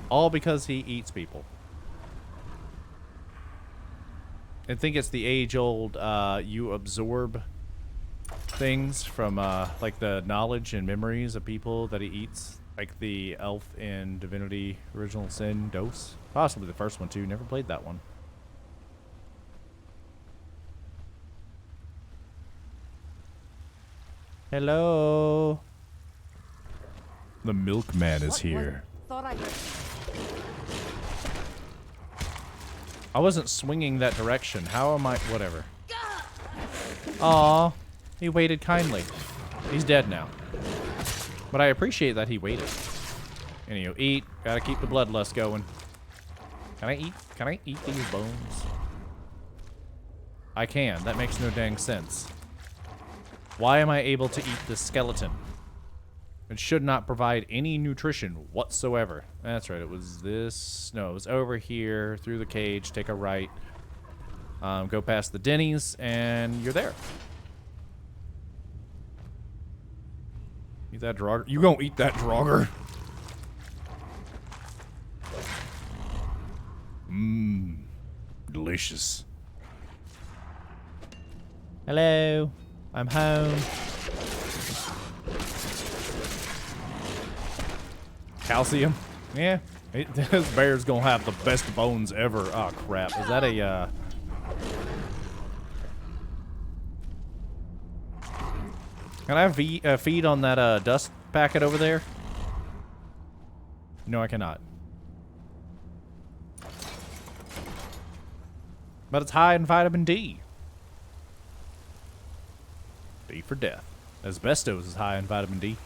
All because he eats people. I think it's the age-old, you absorb things from, like the knowledge and memories of people that he eats. Like the elf in Divinity Original Sin Dose. Possibly the first one, too. Never played that one. Hello. The milkman is here. Thought I heard. I wasn't swinging that direction. How am I? Whatever. Aw, he waited kindly. He's dead now. But I appreciate that he waited. And you eat. Gotta keep the bloodlust going. Can I eat? Can I eat these bones? I can. That makes no dang sense. Why am I able to eat this skeleton? It should not provide any nutrition whatsoever. That's right. It was this. No, it was over here through the cage. Take a right. Go past the Denny's, and you're there. Eat that Draugr. You gonna eat that Draugr? Mmm. Delicious. Hello. I'm home. Calcium? Yeah. This bear's gonna have the best bones ever. Oh, crap. Is that a, Can I feed on that, dust packet over there? No, I cannot. But it's high in vitamin D. D for death. Asbestos is high in vitamin D.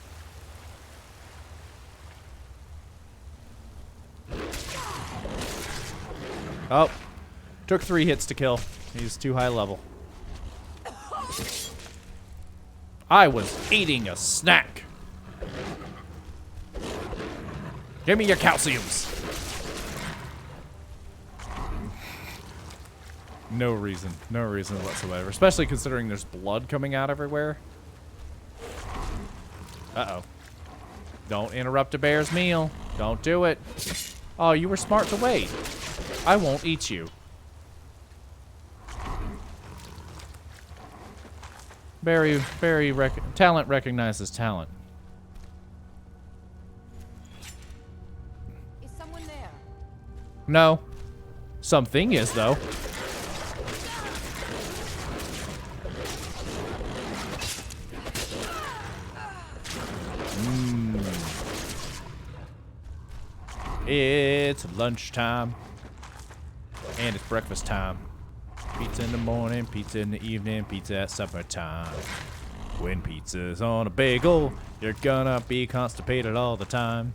Oh. Took 3 hits to kill. He's too high level. I was eating a snack. Give me your calciums. No reason. No reason whatsoever. Especially considering there's blood coming out everywhere. Uh-oh. Don't interrupt a bear's meal. Don't do it. Oh, you were smart to wait. I won't eat you. Talent recognizes talent. Is someone there? No. Something is, though. It's lunchtime. And it's breakfast time. Pizza in the morning, pizza in the evening, pizza at supper time. When pizza's on a bagel, you're gonna be constipated all the time.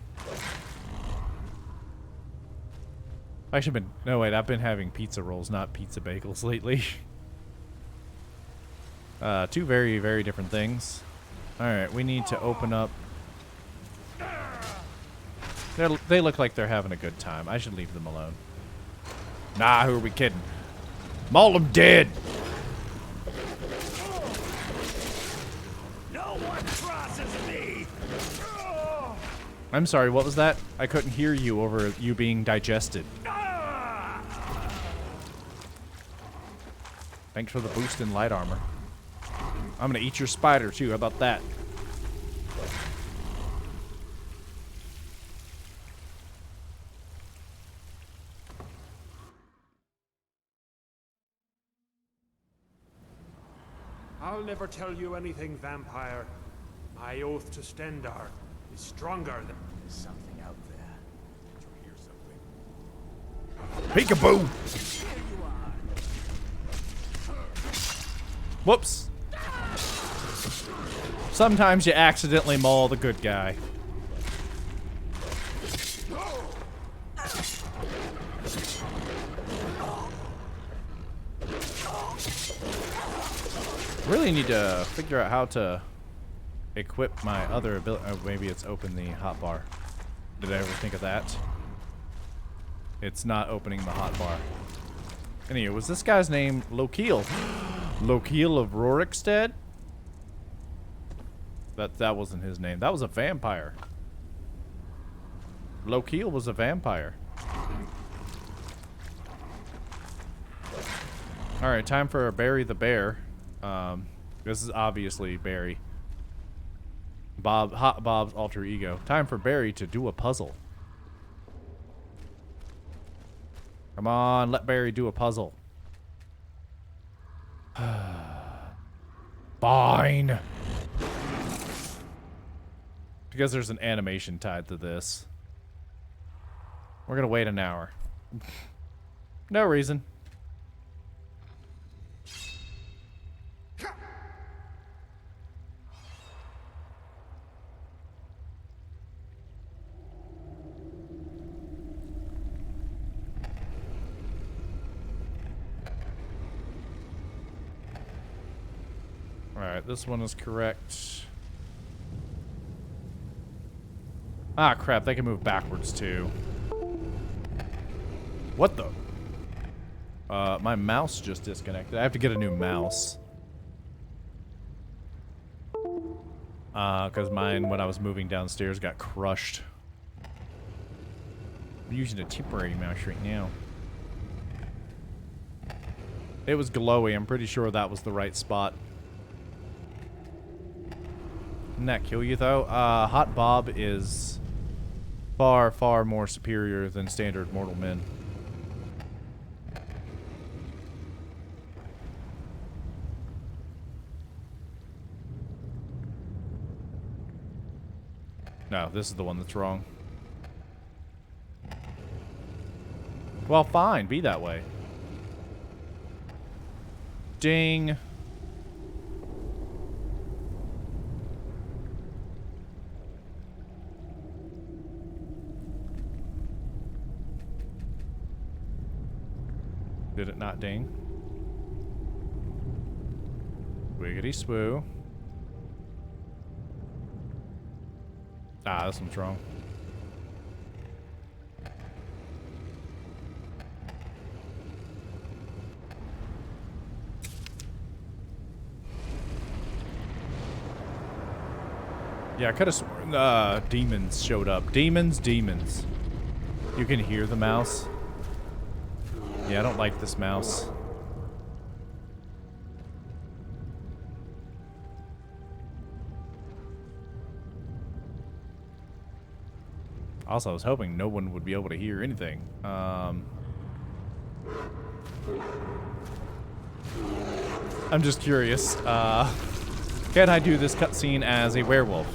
Actually, I've been having pizza rolls, not pizza bagels lately. 2 very, very different things. Alright, we need to open up. They look like they're having a good time. I should leave them alone. Nah, who are we kidding? Maul them dead! No one crosses me! I'm sorry, what was that? I couldn't hear you over you being digested. Thanks for the boost in light armor. I'm gonna eat your spider too, how about that? I'll never tell you anything, vampire. My oath to Stendar is stronger than... There's something out there. Did you hear something? Peekaboo! Whoops. Sometimes you accidentally maul the good guy. Really need to figure out how to equip my other ability. Oh, maybe it's open the hotbar. Did I ever think of that? It's not opening the hotbar. Anyway, was this guy's name Lokiel? Lokiel of Rorikstead? That wasn't his name. That was a vampire. Lokiel was a vampire. Alright, time for Barry the Bear. This is obviously Barry. HottBobb's alter ego. Time for Barry to do a puzzle. Come on, let Barry do a puzzle. Fine. Because there's an animation tied to this. We're gonna wait an hour. No reason. Alright, this one is correct. Ah, crap, they can move backwards too. What the? My mouse just disconnected. I have to get a new mouse. Because mine, when I was moving downstairs, got crushed. I'm using a temporary mouse right now. It was glowy. I'm pretty sure that was the right spot. Didn't that kill you, though? HottBobb is far, far more superior than standard mortal men. No, this is the one that's wrong. Well, fine. Be that way. Ding. Did it not ding? Wiggity swoo. Ah, this one's wrong. Yeah, I could have sworn demons showed up. Demons. You can hear the mouse. Yeah, I don't like this mouse. Also, I was hoping no one would be able to hear anything. I'm just curious. Can I do this cutscene as a werewolf?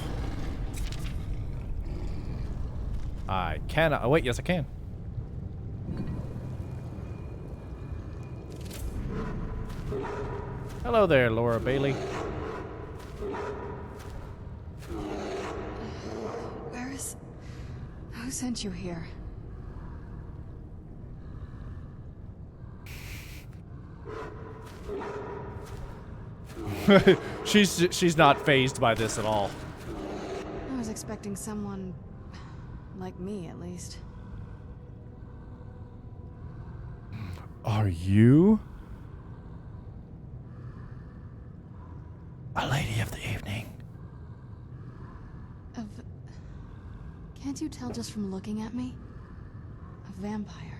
I cannot. Oh, wait, yes, I can. Hello there, Laura Bailey. Who sent you here? She's not fazed by this at all. I was expecting someone like me, at least. Are you a lady of the evening? Can't you tell just from looking at me? A vampire.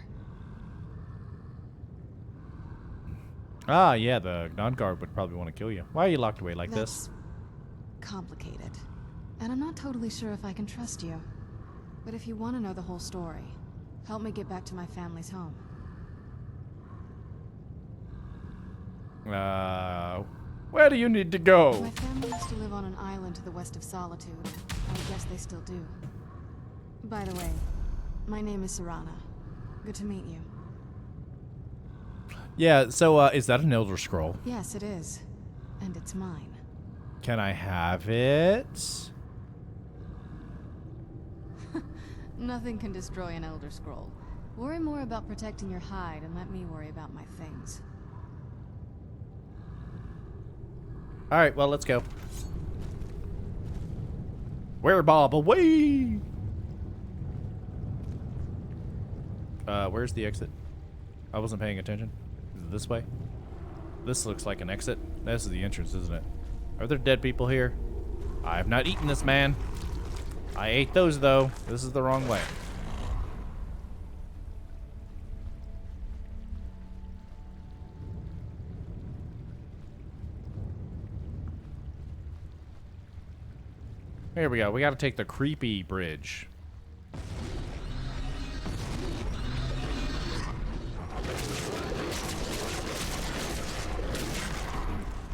Ah, yeah, the non-guard would probably want to kill you. Why are you locked away like this? Complicated. And I'm not totally sure if I can trust you. But if you want to know the whole story, help me get back to my family's home. Where do you need to go? My family used to live on an island to the west of Solitude. I guess they still do. By the way, my name is Serana. Good to meet you. Yeah, so, is that an Elder Scroll? Yes, it is. And it's mine. Can I have it? Nothing can destroy an Elder Scroll. Worry more about protecting your hide and let me worry about my things. Alright, well, let's go. Where, Bob? Away! Where's the exit? I wasn't paying attention. Is it this way? This looks like an exit. This is the entrance, isn't it? Are there dead people here? I have not eaten this, man. I ate those, though. This is the wrong way. Here we go. We gotta take the creepy bridge.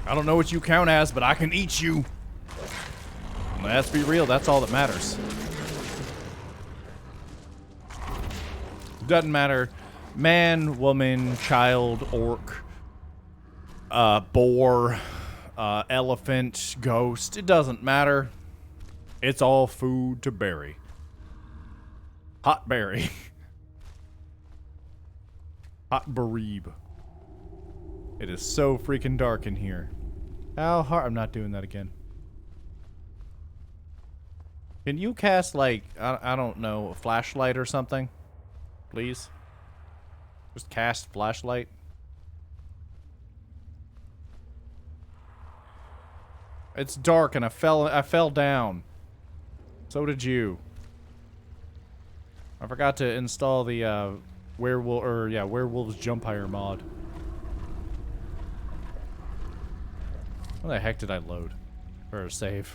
I don't know what you count as, but I can eat you. Let's be real, that's all that matters. Doesn't matter. Man, woman, child, orc, boar, elephant, ghost. It doesn't matter. It's all food to berry. Hot berry. Hot bereeb. It is so freaking dark in here. How hard? I'm not doing that again. Can you cast, like, I don't know, a flashlight or something? Please? Just cast flashlight. It's dark and I fell down. So did you. I forgot to install the werewolves jump higher mod. What the heck did I load? Or save?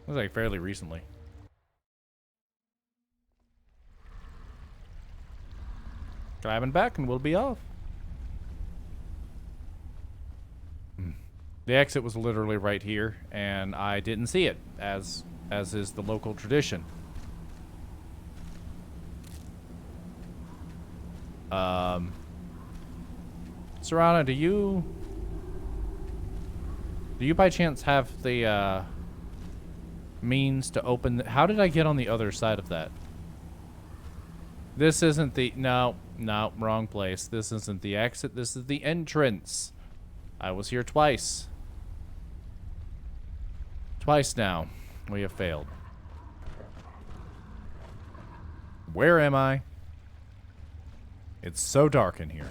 It was like fairly recently. Driving back and we'll be off. The exit was literally right here, and I didn't see it, as is the local tradition. Serana, do you by chance have the means to open the, how did I get on the other side of that? This isn't the, no, wrong place. This isn't the exit, this is the entrance. I was here twice. Twice now. We have failed. Where am I? It's so dark in here.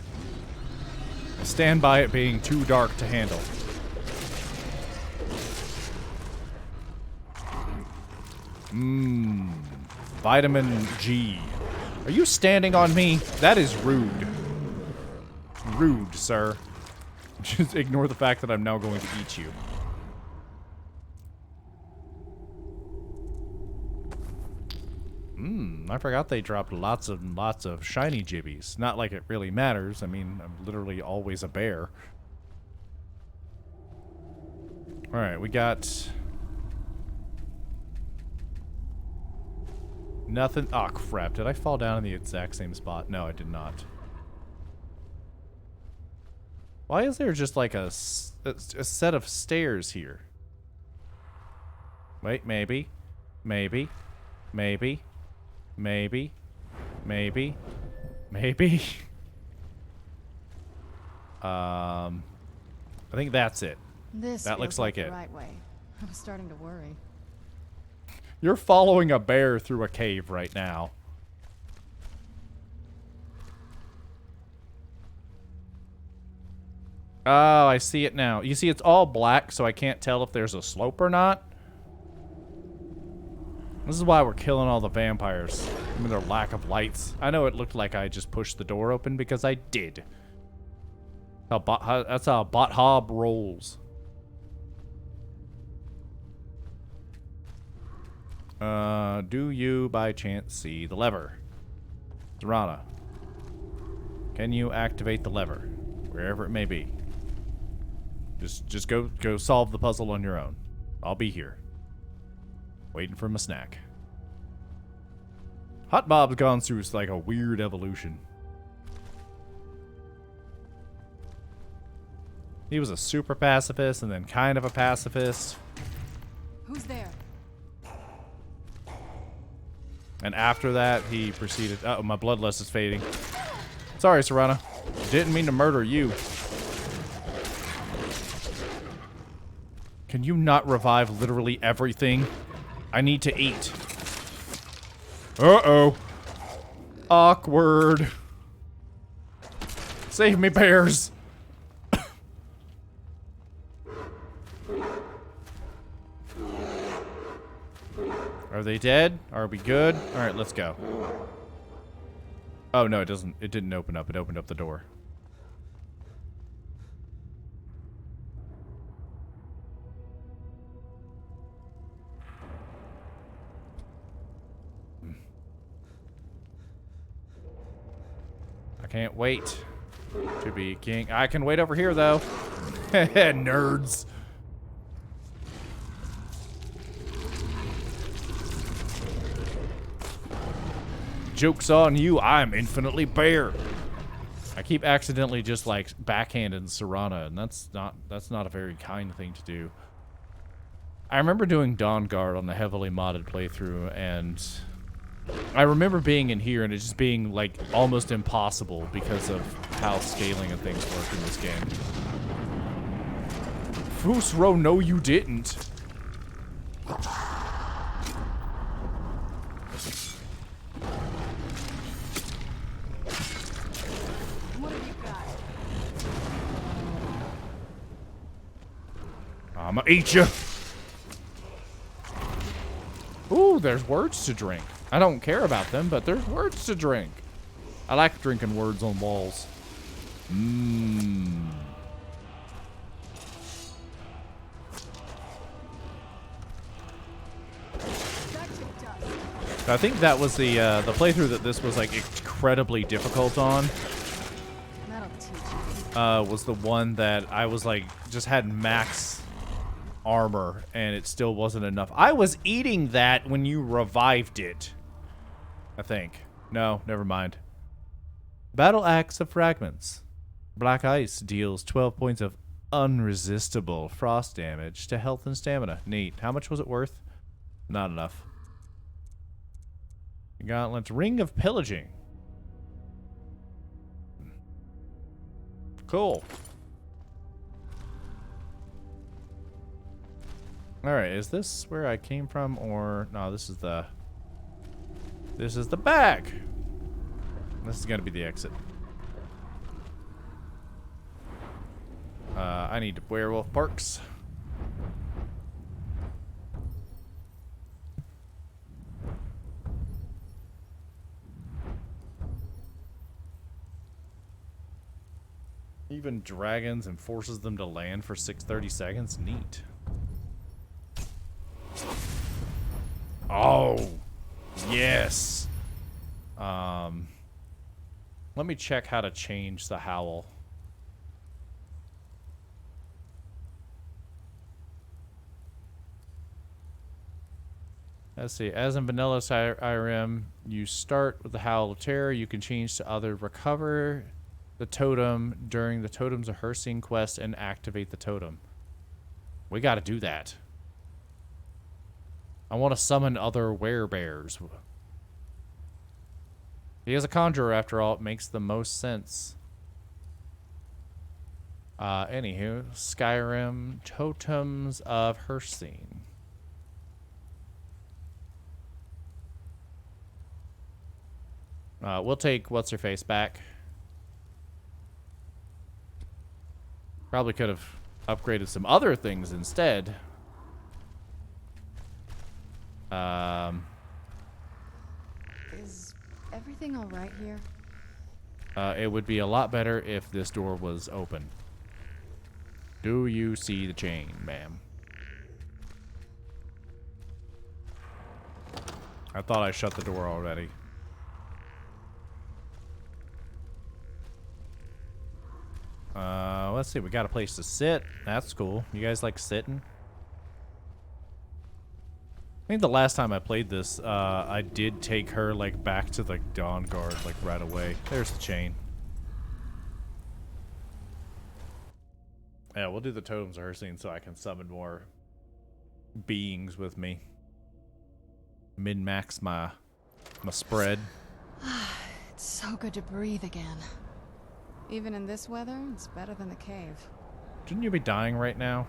I stand by it being too dark to handle. Vitamin G. Are you standing on me? That is rude. Rude, sir. Just ignore the fact that I'm now going to eat you. I forgot they dropped lots of shiny jibbies. Not like it really matters. I mean, I'm literally always a bear. Alright, we got... nothing. Oh, crap. Did I fall down in the exact same spot? No, I did not. Why is there just like a set of stairs here? Wait, maybe. Maybe. Maybe. Maybe. Maybe. Maybe. I think that's it. That looks like it. The right way. I was starting to worry. You're following a bear through a cave right now. Oh, I see it now. You see, it's all black, so I can't tell if there's a slope or not. This is why we're killing all the vampires. I mean, their lack of lights. I know it looked like I just pushed the door open because I did. That's how HottBobb rolls. Do you by chance see the lever? Serana, can you activate the lever? Wherever it may be. Just go solve the puzzle on your own. I'll be here. Waiting for my snack. HottBobb's gone through like a weird evolution. He was a super pacifist and then kind of a pacifist. Who's there? And after that, he proceeded... Oh, my bloodlust is fading. Sorry, Serana. Didn't mean to murder you. Can you not revive literally everything? I need to eat. Uh-oh. Awkward. Save me, bears. Are they dead? Are we good? All right, let's go. Oh, no, it doesn't. It didn't open up. It opened up the door. I can't wait to be king. I can wait over here, though. Nerds. Joke's on you, I'm infinitely bear. I keep accidentally just like backhanding Serana, and that's not a very kind thing to do. I remember doing Dawn Guard on the heavily modded playthrough, and I remember being in here and it just being like almost impossible because of how scaling and things work in this game. Fusro, no you didn't. I'ma eat you. Ooh, there's words to drink. I don't care about them, but there's words to drink. I like drinking words on walls. Mmm. I think that was the playthrough that this was like incredibly difficult on. Was the one that I was like just had max armor and it still wasn't enough. I was eating that when you revived it. I think. No, never mind. Battle Axe of Fragments. Black Ice deals 12 points of unresistible frost damage to health and stamina. Neat. How much was it worth? Not enough. Gauntlets. Ring of Pillaging. Cool. Alright, is this where I came from, or... No, this is the... This is the bag! This is gonna be the exit. I need werewolf perks. Even dragons and forces them to land for 630 seconds? Neat. Oh, yes. Let me check how to change the howl. Let's see. As in vanilla Skyrim, you start with the Howl of Terror. You can change to other. Recover the totem during the Totems of Hersine quest and activate the totem. We got to do that. I want to summon other werebears. He is a conjurer, after all. It makes the most sense. Anywho, Skyrim, Totems of Hersine. We'll take What's-Her-Face back. Probably could have upgraded some other things instead. Is everything all right here? It would be a lot better if this door was open. Do you see the chain, ma'am? I thought I shut the door already. Let's see. We got a place to sit. That's cool. You guys like sitting? I think the last time I played this, I did take her like back to the Dawn Guard like right away. There's the chain. Yeah, we'll do the Totems of Hersine so I can summon more beings with me. Min-max my my spread. It's so good to breathe again. Even in this weather, it's better than the cave. Shouldn't you be dying right now?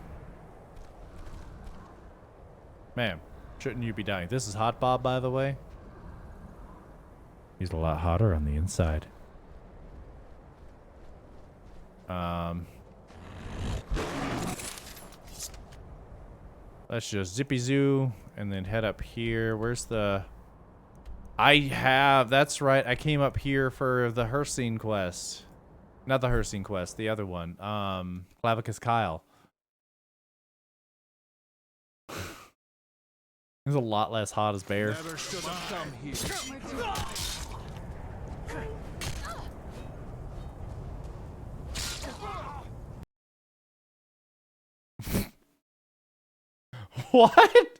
Ma'am, shouldn't you be dying? This is HottBobb, by the way. He's a lot hotter on the inside. Let's just zippy zoo and then head up here. Where's the... that's right. I came up here for the Hersine quest. Not the Hersine quest, the other one. Clavicus Kyle. It's a lot less hot as bear. Never should have come here. What?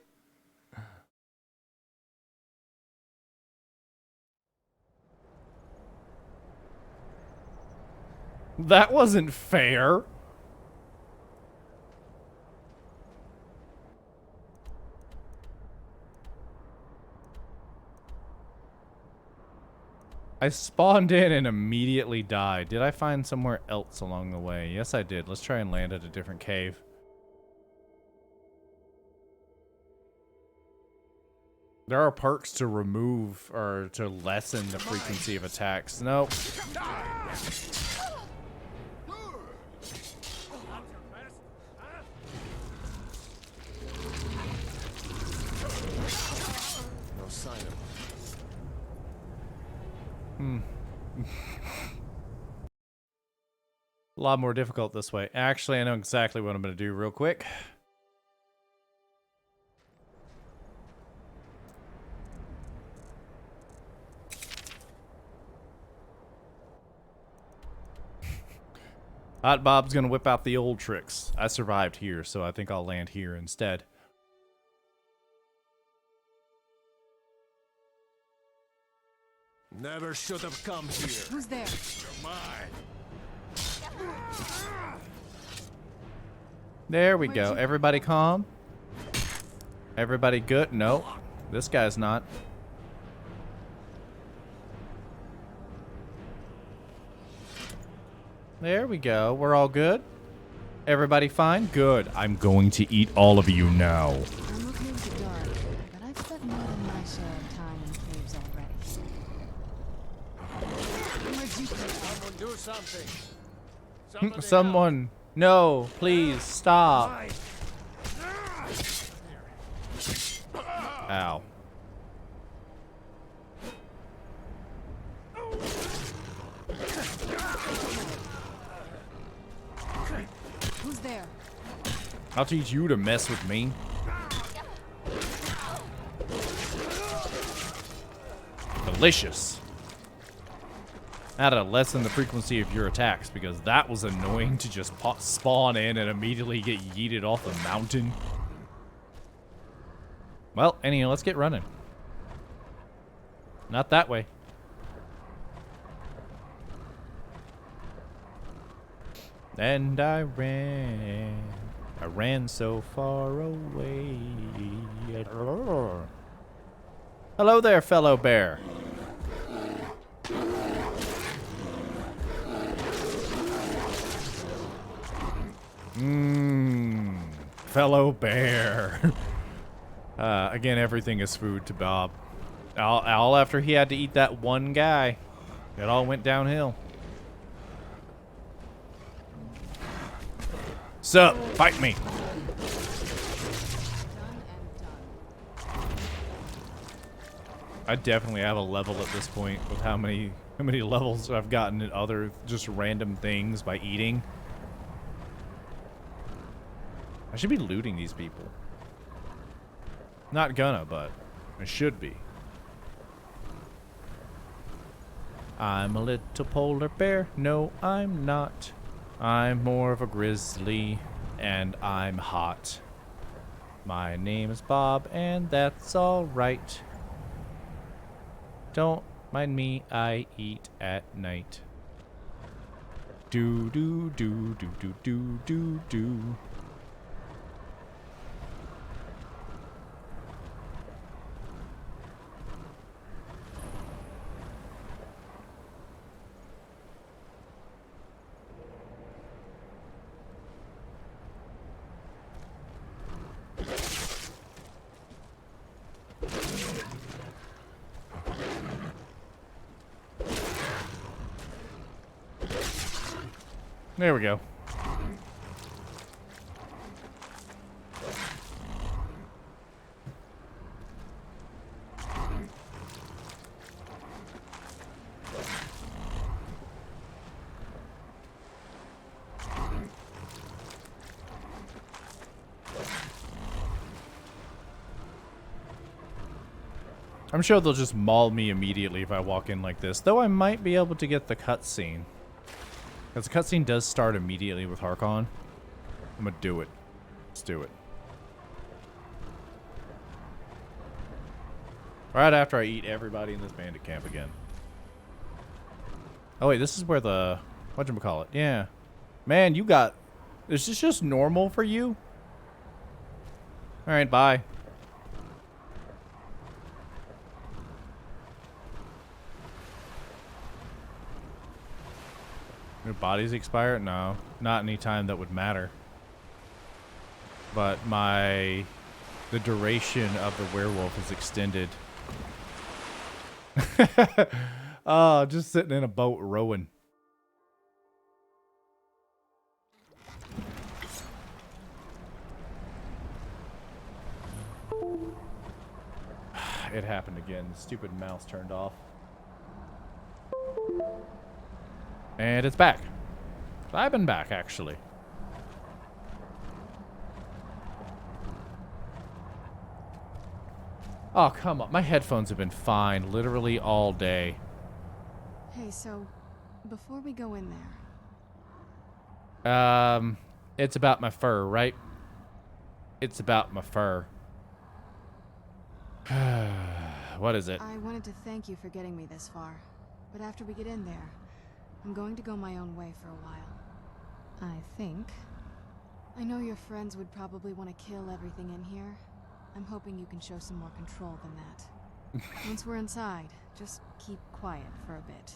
That wasn't fair. I spawned in and immediately died. Did I find somewhere else along the way? Yes, I did. Let's try and land at a different cave. There are perks to remove or to lessen the frequency of attacks. Nope. No sign of A lot more difficult this way. Actually, I know exactly what I'm going to do real quick. HottBobb's gonna whip out the old tricks. I survived here, so I think I'll land here instead. Never should have come here. Who's there? You're mine. There we go. Everybody calm? Everybody good? No. This guy's not. There we go. We're all good. Everybody fine? Good. I'm going to eat all of you now. I'm okay with the dark, but I've spent more than my share of time in caves already. Someone do something. Someone. No, please stop. Ow. Who's there? I'll teach you to mess with me. Delicious. Now to lessen the frequency of your attacks, because that was annoying to just spawn in and immediately get yeeted off the mountain. Well, anyhow, let's get running. Not that way. And I ran so far away. Hello there, fellow bear. Fellow bear. Again, everything is food to Bob. All after he had to eat that one guy. It all went downhill. Sup, fight me. I definitely have a level at this point with how many levels I've gotten in other just random things by eating. I should be looting these people. Not gonna, but I should be. I'm a little polar bear. No, I'm not. I'm more of a grizzly, and I'm hot. My name is Bob, and that's alright. Don't mind me, I eat at night. Do do do do do do do do. There we go. I'm sure they'll just maul me immediately if I walk in like this, though I might be able to get the cutscene. Because the cutscene does start immediately with Harkon. I'm gonna do it. Let's do it. Right after I eat everybody in this bandit camp again. Oh wait, this is where the... whatchamacallit? Yeah. Man, you got... is this just normal for you? Alright, bye. Do bodies expire? No. Not any time that would matter. But the duration of the werewolf is extended. Oh, just sitting in a boat rowing. It happened again. The stupid mouse turned off. And it's back. I've been back, actually. Oh, come on. My headphones have been fine literally all day. Hey, so, before we go in there... It's about my fur, right? It's about my fur. What is it? I wanted to thank you for getting me this far. But after we get in there, I'm going to go my own way for a while. I think. I know your friends would probably want to kill everything in here. I'm hoping you can show some more control than that. Once we're inside, just keep quiet for a bit.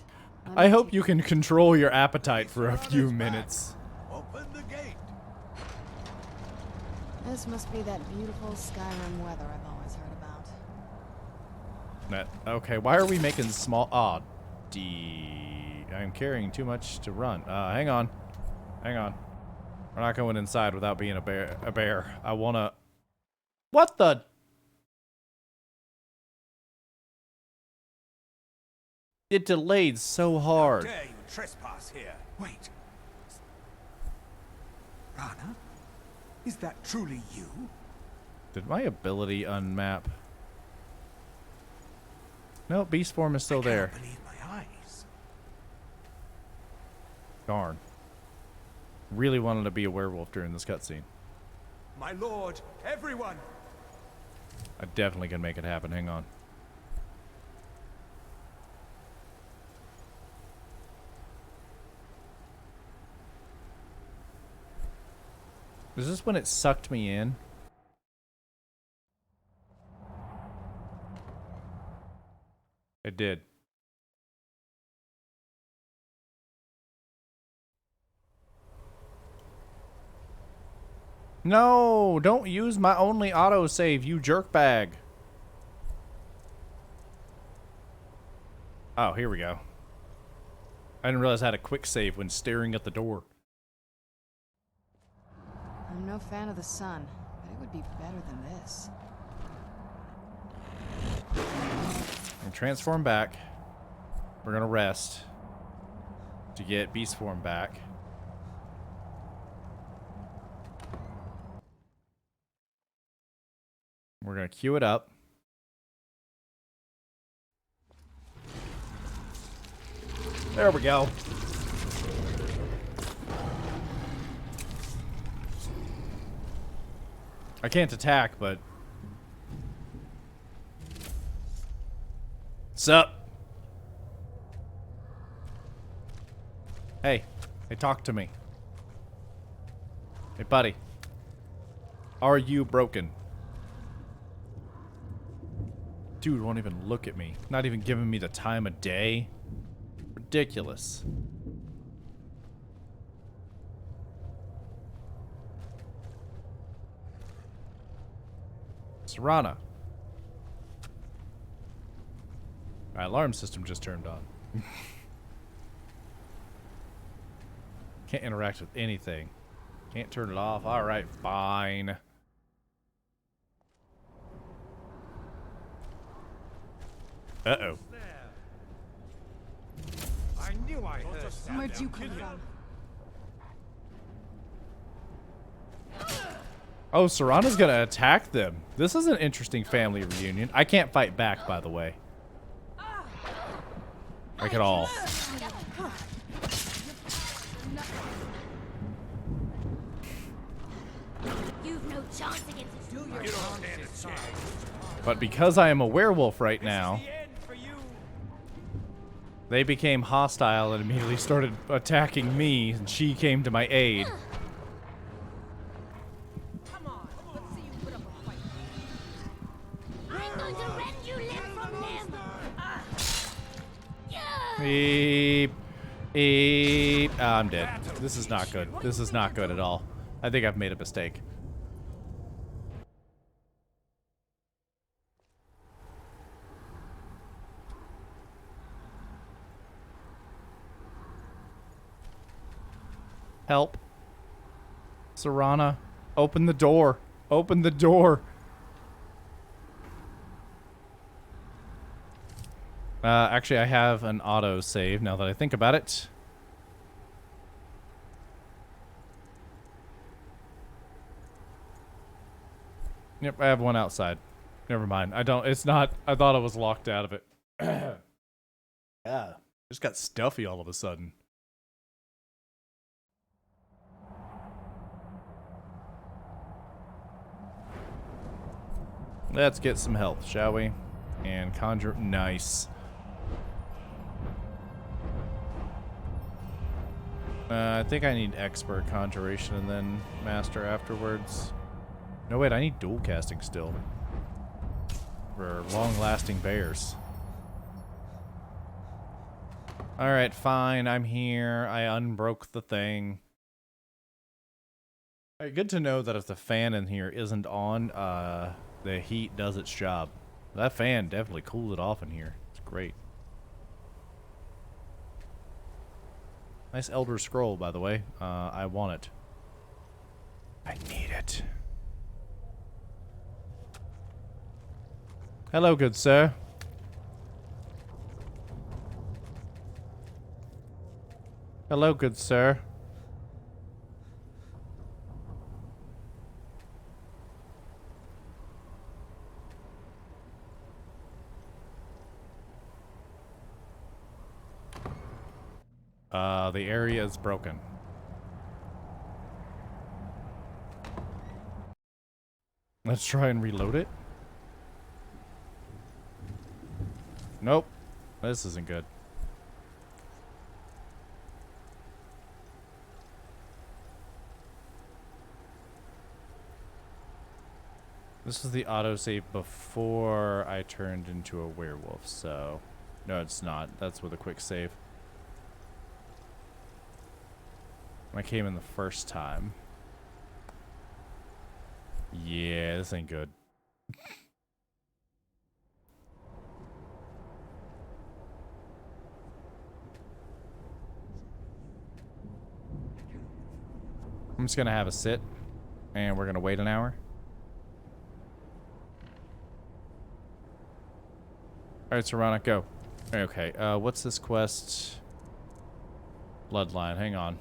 I hope you can control your appetite for a few minutes. Open the gate. This must be that beautiful Skyrim weather I've always heard about. Okay, why are we making small... oh, I'm carrying too much to run. Hang on. Hang on. We're not going inside without being a bear. I wanna... what the... it delayed so hard. How dare you trespass here? Wait. Rana? Is that truly you? Did my ability unmap? No, beast form is still there. I can't believe my eyes. Darn. Really wanted to be a werewolf during this cutscene. My lord, everyone! I definitely can make it happen. Hang on. Is this when it sucked me in? It did. No, don't use my only autosave, you jerkbag. Oh, here we go. I didn't realize I had a quick save when staring at the door. I'm no fan of the sun, but it would be better than this. And transform back. We're gonna rest to get beast form back. We're gonna queue it up. There we go. I can't attack, but... Sup? Hey. Hey, talk to me. Hey, buddy. Are you broken? Dude won't even look at me. Not even giving me the time of day. Ridiculous. Serana. My alarm system just turned on. Can't interact with anything. Can't turn it off. Alright, fine. Uh-oh. I knew I heard Where'd you come from? Oh, Serana's gonna attack them. This is an interesting family reunion. I can't fight back, by the way. Like at all. You've no chance against this. you don't stand a chance. But because I am a werewolf right now, The end for you. they became hostile and immediately started attacking me, and she came to my aid. Come on, let's see you put up a fight. I'm going to rend you limb from limb. Beep. Beep. Ah, I'm dead. This is not good. This is not good at all. I think I've made a mistake. Help. Serana, open the door. Open the door. Actually, I have an auto save now that I think about it. Yep, I have one outside. Never mind. I don't. It's not. I thought I was locked out of it. Yeah. Just got stuffy all of a sudden. Let's get some health, shall we? And conjure. Nice. I think I need expert conjuration and then master afterwards. No, wait, I need dual casting still. For long-lasting bears. Alright, fine, I'm here. I unbroke the thing. Alright, good to know that if the fan in here isn't on, the heat does its job. That fan definitely cooled it off in here. It's great. Nice Elder Scroll, by the way. I want it. I need it. Hello, good sir. Hello, good sir. The area is broken. Let's try and reload it. Nope. This isn't good. This is the autosave before I turned into a werewolf, so... No, it's not. That's with a quick save. I came in the first time. Yeah, this ain't good. I'm just gonna have a sit, and we're gonna wait an hour. Alright, Serana, go. Okay, what's this quest? Bloodline, hang on.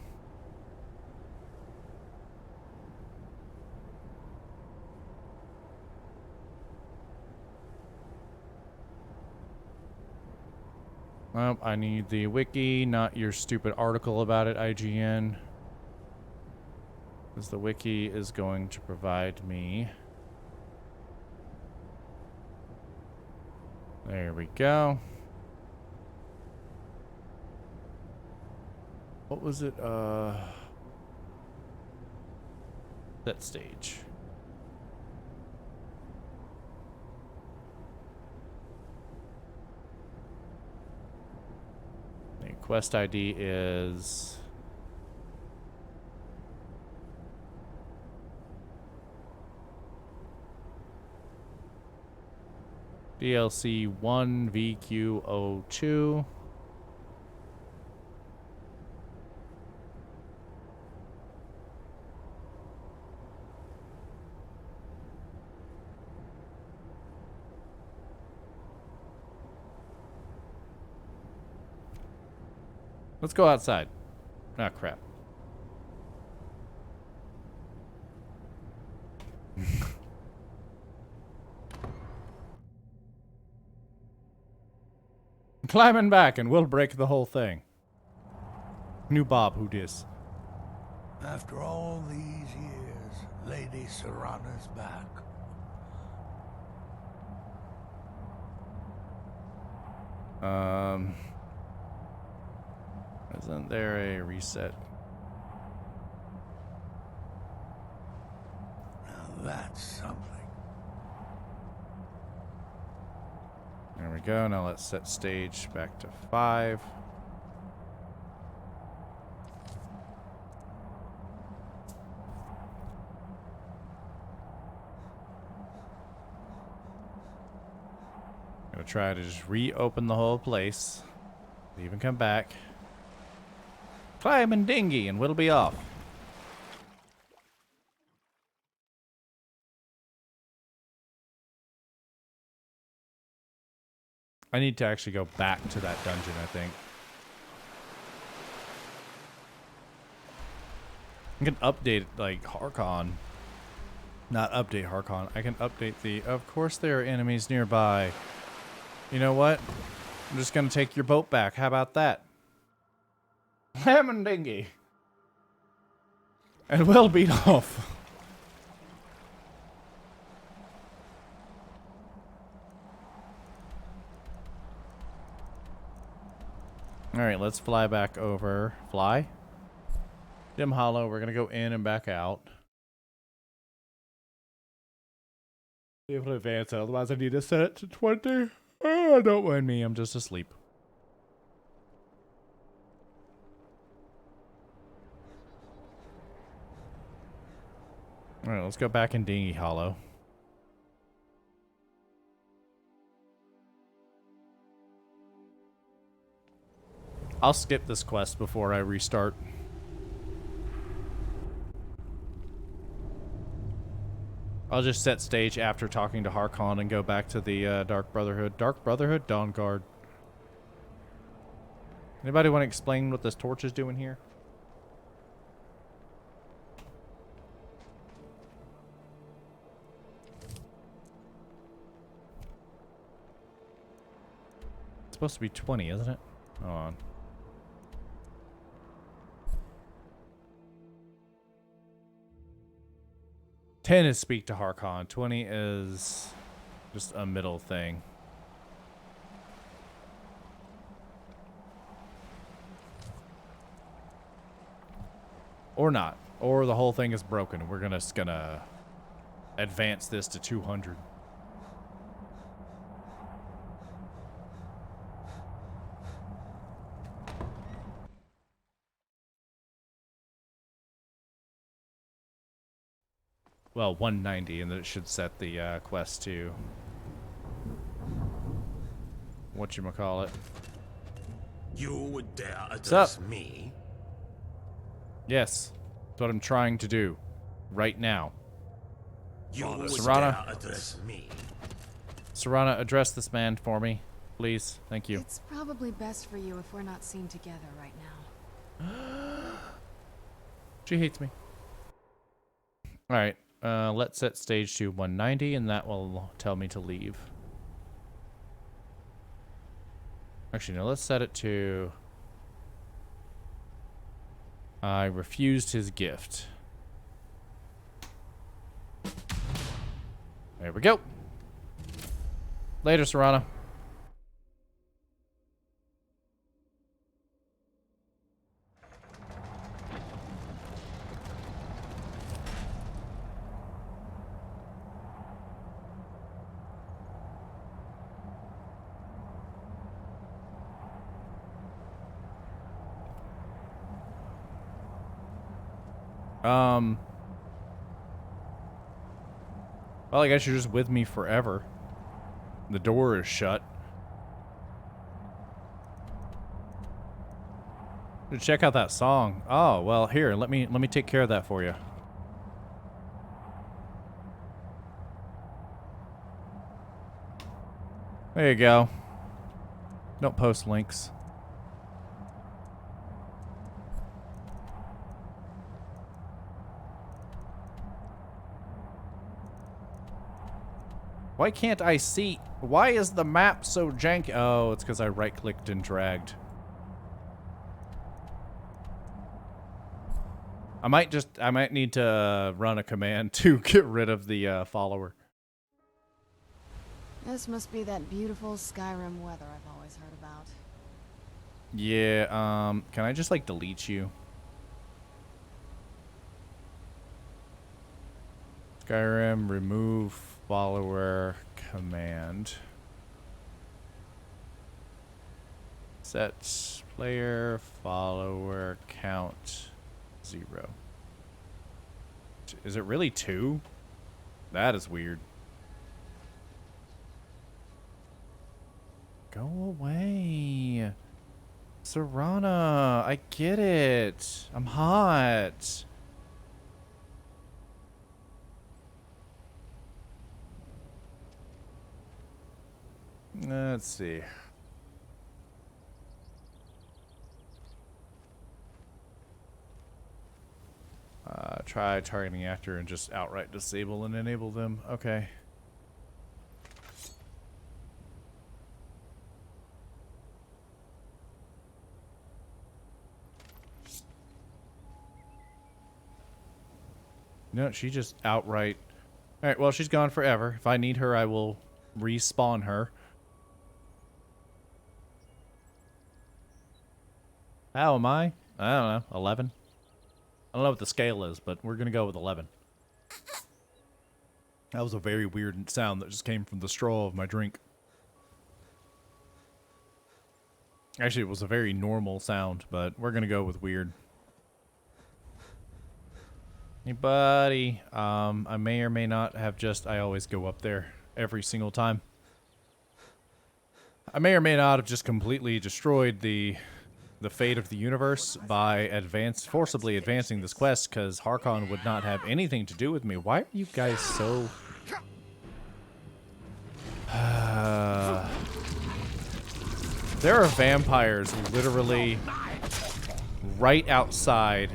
Well, I need the wiki, not your stupid article about it, IGN. Because the wiki is going to provide me. There we go. What was it? That stage. The quest ID is... DLC 1 VQ02. Let's go outside. Ah, crap. Climbing back and we'll break the whole thing. New Bob, who dis? After all these years, Lady Serana's back. Isn't there a reset? Now that's something. There we go. Now let's set stage back to 5. Gonna try to just reopen the whole place. Leave and come back. Climb and dinghy and we'll be off. I need to actually go back to that dungeon, I think. I can update, like, Harkon. Not update Harkon. I can update the... Of course there are enemies nearby. You know what? I'm just gonna take your boat back. How about that? Lemon dinghy. And we'll beat off. Alright, let's fly back over. Fly? Dim Hollow. We're gonna go in and back out. Be able to advance it, otherwise I need to set it to 20. Oh, don't mind me, I'm just asleep. Alright, let's go back in Dinghy Hollow. I'll skip this quest before I restart. I'll just set stage after talking to Harkon and go back to the Dark Brotherhood. Dark Brotherhood? Dawn Guard. Anybody want to explain what this torch is doing here? It's supposed to be 20, isn't it? Hold on. Ten is speak to Harkon. 20 is just a middle thing. Or not. Or the whole thing is broken. We're just gonna advance this to 200. Well, 190, and then it should set the quest to whatchamacallit. You would dare address me? Yes, that's what I'm trying to do right now. You would Serana, dare address me? Serana, address this man for me, please. Thank you. It's probably best for you if we're not seen together right now. She hates me. All right. Let's set stage to 190, and that will tell me to leave. Actually, no, let's set it to... I refused his gift. There we go. Later, Serana. Well, I guess you're just with me forever. The door is shut. Check out that song. Oh, well, here, let me take care of that for you. There you go. Don't post links. Why can't I see? Why is the map so janky? Oh, it's because I right-clicked and dragged. I might need to run a command to get rid of the follower. This must be that beautiful Skyrim weather I've always heard about. Yeah, can I just, like, delete you? Skyrim, remove follower command. Set player follower count 0. Is it really 2? That is weird. Go away. Serana, I get it. I'm hot. Let's see. Try targeting after and just outright disable and enable them. Okay. No, she just outright... Alright, well, she's gone forever. If I need her, I will respawn her. How am I? I don't know. 11? I don't know what the scale is, but we're going to go with 11. That was a very weird sound that just came from the straw of my drink. Actually, it was a very normal sound, but we're going to go with weird. Hey, buddy. I may or may not have just... I always go up there every single time. I may or may not have just completely destroyed the fate of the universe by forcibly advancing this quest, because Harkon would not have anything to do with me. Why are you guys so... There are vampires literally right outside.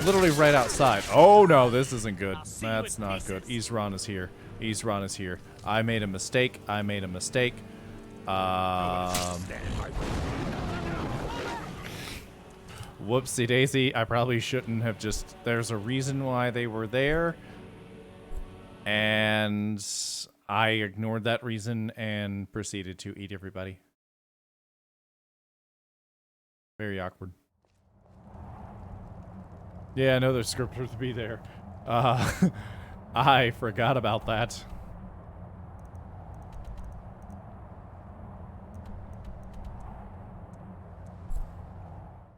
Literally right outside. Oh no, this isn't good. That's not good. Isran is here. Isran is here. I made a mistake. I made a mistake. Whoopsie daisy. I probably shouldn't have just... There's a reason why they were there. And I ignored that reason and proceeded to eat everybody. Very awkward. Yeah, I know there's scripters to be there. I forgot about that.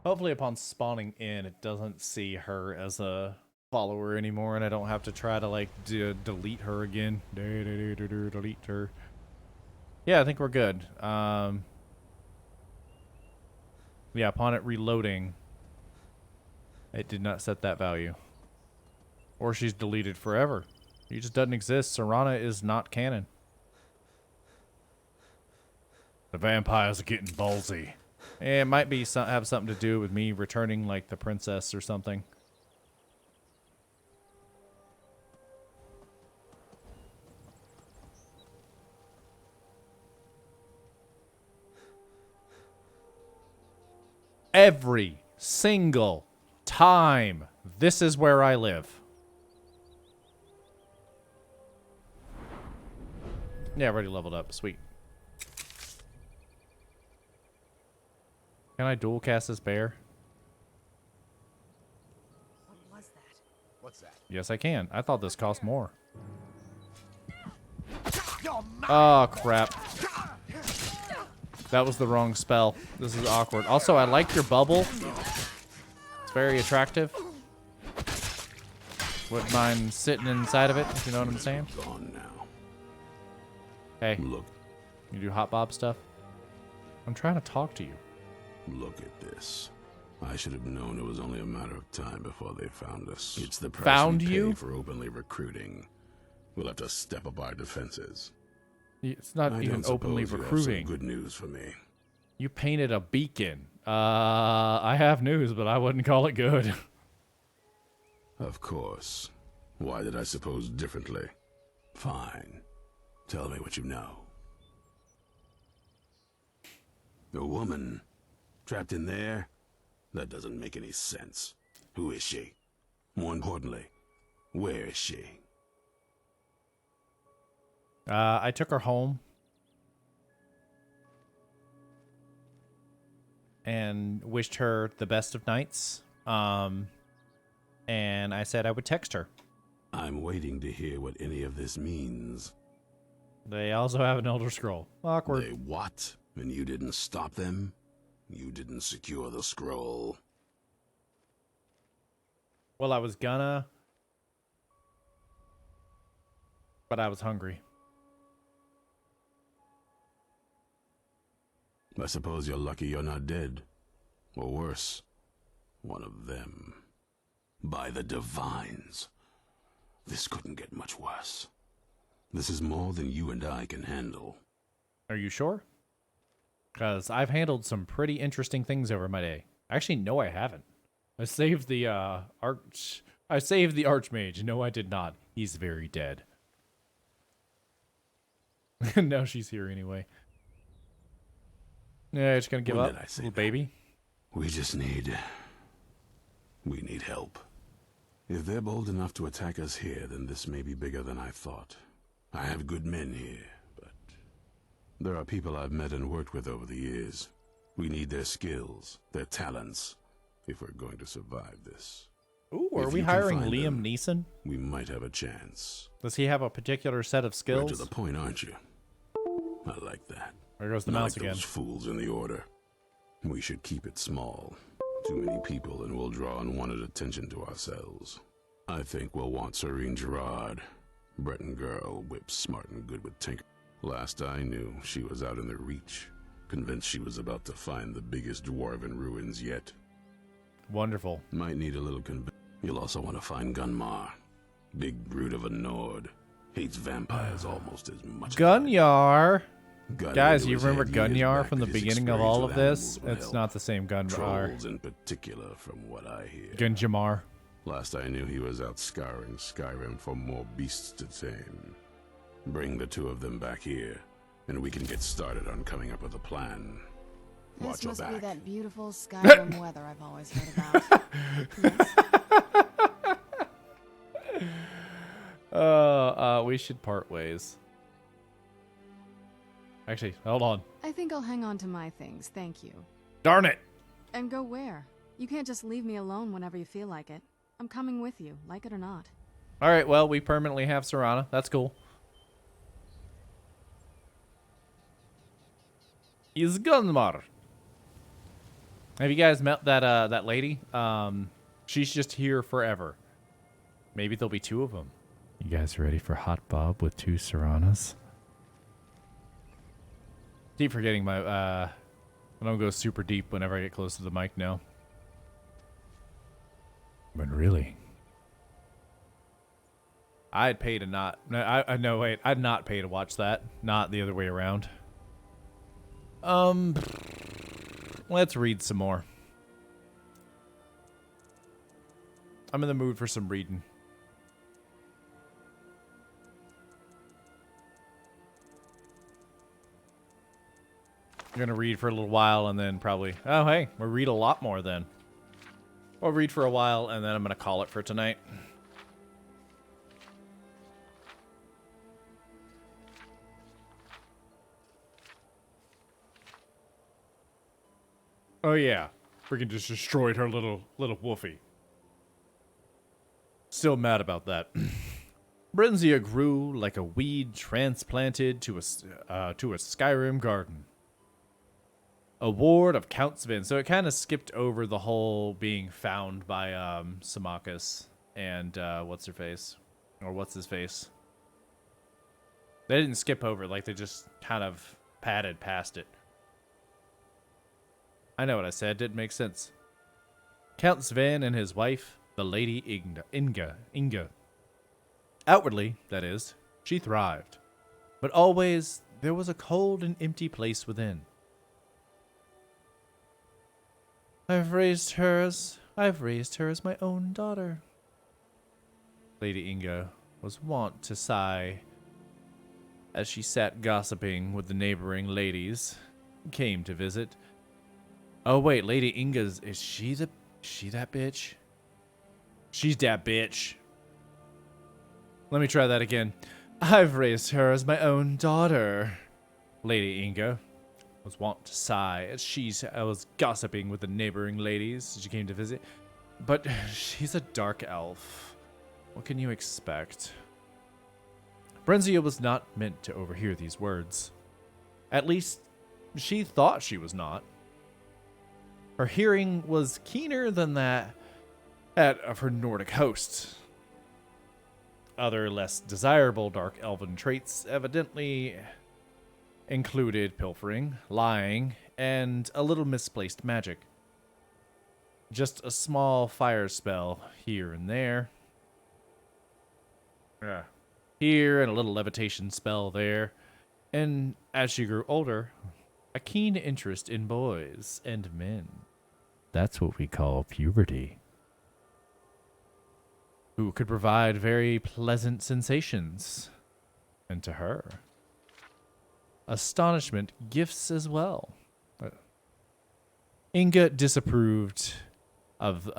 Hopefully upon spawning in, it doesn't see her as a follower anymore, and I don't have to try to, like, delete her again. Delete her. Yeah, I think we're good. Yeah, upon it reloading, it did not set that value. Or she's deleted forever. She just doesn't exist. Serana is not canon. The vampires are getting ballsy. It might be have something to do with me returning, like, the princess or something. Every single time, this is where I live. Yeah, I've already leveled up. Sweet. Can I dual cast this bear? What was that? What's that? Yes, I can. I thought this cost more. Oh, crap. That was the wrong spell. This is awkward. Also, I like your bubble. It's very attractive. Wouldn't mind sitting inside of it, if you know what I'm saying. Gone now. Hey, Look, you do HottBobb stuff? I'm trying to talk to you. look at this. I should have known it was only a matter of time before they found us. It's the price Found we pay you? for openly recruiting. We'll have to step up our defenses. It's not I even don't openly suppose you have recruiting. some good news for me. You painted a beacon. I have news, but I wouldn't call it good. Of course. Why did I suppose differently? Fine. Tell me what you know. A woman? Trapped in there? That doesn't make any sense. Who is she? More importantly, where is she? I took her home. And wished her the best of nights. And I said I would text her. I'm waiting to hear what any of this means. They also have an Elder Scroll. Awkward. They what? And you didn't stop them? You didn't secure the scroll? Well, I was gonna. But I was hungry. I suppose you're lucky you're not dead. Or worse, one of them. By the Divines. This couldn't get much worse. This is more than you and I can handle. Are you sure? Because I've handled some pretty interesting things over my day. Actually, no, I haven't. I saved the Archmage. No, I did not. He's very dead. Now she's here anyway. Yeah, just gonna give When up, did I say little that? baby. We need help. If they're bold enough to attack us here, then this may be bigger than I thought. I have good men here, but there are people I've met and worked with over the years. We need their skills, their talents, if we're going to survive this. Ooh, are If we you can hiring find Liam them, Neeson? We might have a chance. Does he have a particular set of skills? Right to the point, aren't you? I like that. There goes the Not mouse like again. those fools in the order. We should keep it small. Too many people and we'll draw unwanted attention to ourselves. I think we'll want Serene Gerard. Breton girl, whip smart and good with tinker. Last I knew, she was out in the Reach, convinced she was about to find the biggest dwarven ruins yet. Wonderful. Might need a little You'll also want to find Gunmar. Big brute of a Nord. Hates vampires almost as much Gunyar! Gun Guys, into you his remember head years Gunyar back, from the but his beginning of experience all with of this? animals will It's help. not the same Gunyar. Trolls in particular, from what I hear. Gunjamar. Last I knew, he was out scouring Skyrim for more beasts to tame. Bring the two of them back here, and we can get started on coming up with a plan. Watch This your must back. be that beautiful Skyrim weather I've always heard about. We should part ways. Actually, hold on. I think I'll hang on to my things, thank you. Darn it! And go where? You can't just leave me alone whenever you feel like it. I'm coming with you, like it or not. Alright, well, we permanently have Serana. That's cool. Is Gunmar. Have you guys met that lady? She's just here forever. Maybe there'll be two of them. You guys ready for HottBobb with 2 Seranas? Keep forgetting my I don't go super deep whenever I get close to the mic now. But really, I'd pay to not. No, wait. I'd not pay to watch that. Not the other way around. Let's read some more. I'm in the mood for some reading. I'm gonna read for a little while and then probably. Oh, hey, we'll read a lot more then. I'll read for a while and then I'm gonna call it for tonight. Oh yeah, freaking just destroyed her little woofy. Still mad about that. Brenzia grew like a weed transplanted to a Skyrim garden. A ward of Count Svin. So it kind of skipped over the whole being found by Symmachus and what's her face, or what's his face. They didn't skip over it, like they just kind of padded past it. I know what I said, didn't make sense. Count Sven and his wife, the Lady Inga. Outwardly, that is, she thrived. But always, there was a cold and empty place within. I've raised her as my own daughter. Lady Inga was wont to sigh as she sat gossiping with the neighboring ladies who came to visit. Oh wait, Lady Inga's, is she that bitch? She's that bitch. Let me try that again. I've raised her as my own daughter. Lady Inga was wont to sigh as she was gossiping with the neighboring ladies as she came to visit. But she's a dark elf. What can you expect? Brenzia was not meant to overhear these words. At least, she thought she was not. Her hearing was keener than that of her Nordic hosts. Other less desirable dark elven traits evidently included pilfering, lying, and a little misplaced magic. Just a small fire spell here and there. Here, and a little levitation spell there. And as she grew older, a keen interest in boys and men. That's what we call puberty. Who could provide very pleasant sensations. And to her, astonishment gifts as well. Inga disapproved of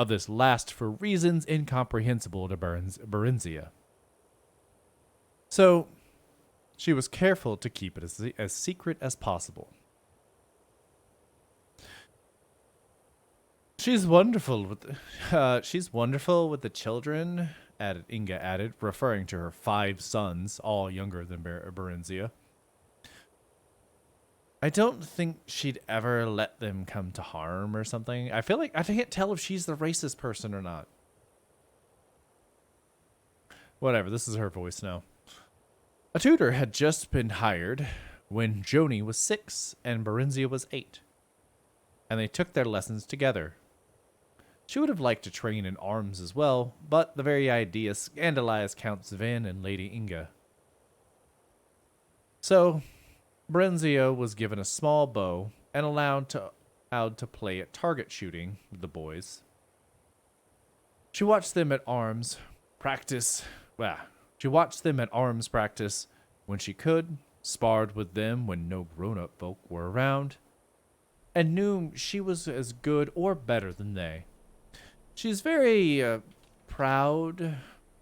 this last for reasons incomprehensible to Berenzia. So, she was careful to keep it as secret as possible. She's wonderful with the children, Inga added, referring to her 5 sons, all younger than Berenzia. I don't think she'd ever let them come to harm or something. I feel like I can't tell if she's the racist person or not. Whatever, this is her voice now. A tutor had just been hired when Joni was 6 and Berenzia was 8, and they took their lessons together. She would have liked to train in arms as well, but the very idea scandalized Count Sven and Lady Inga. So, Berenzia was given a small bow and allowed to play at target shooting with the boys. She watched them at arms practice. She watched them at arms practice when she could, sparred with them when no grown-up folk were around, and knew she was as good or better than they. She's very proud,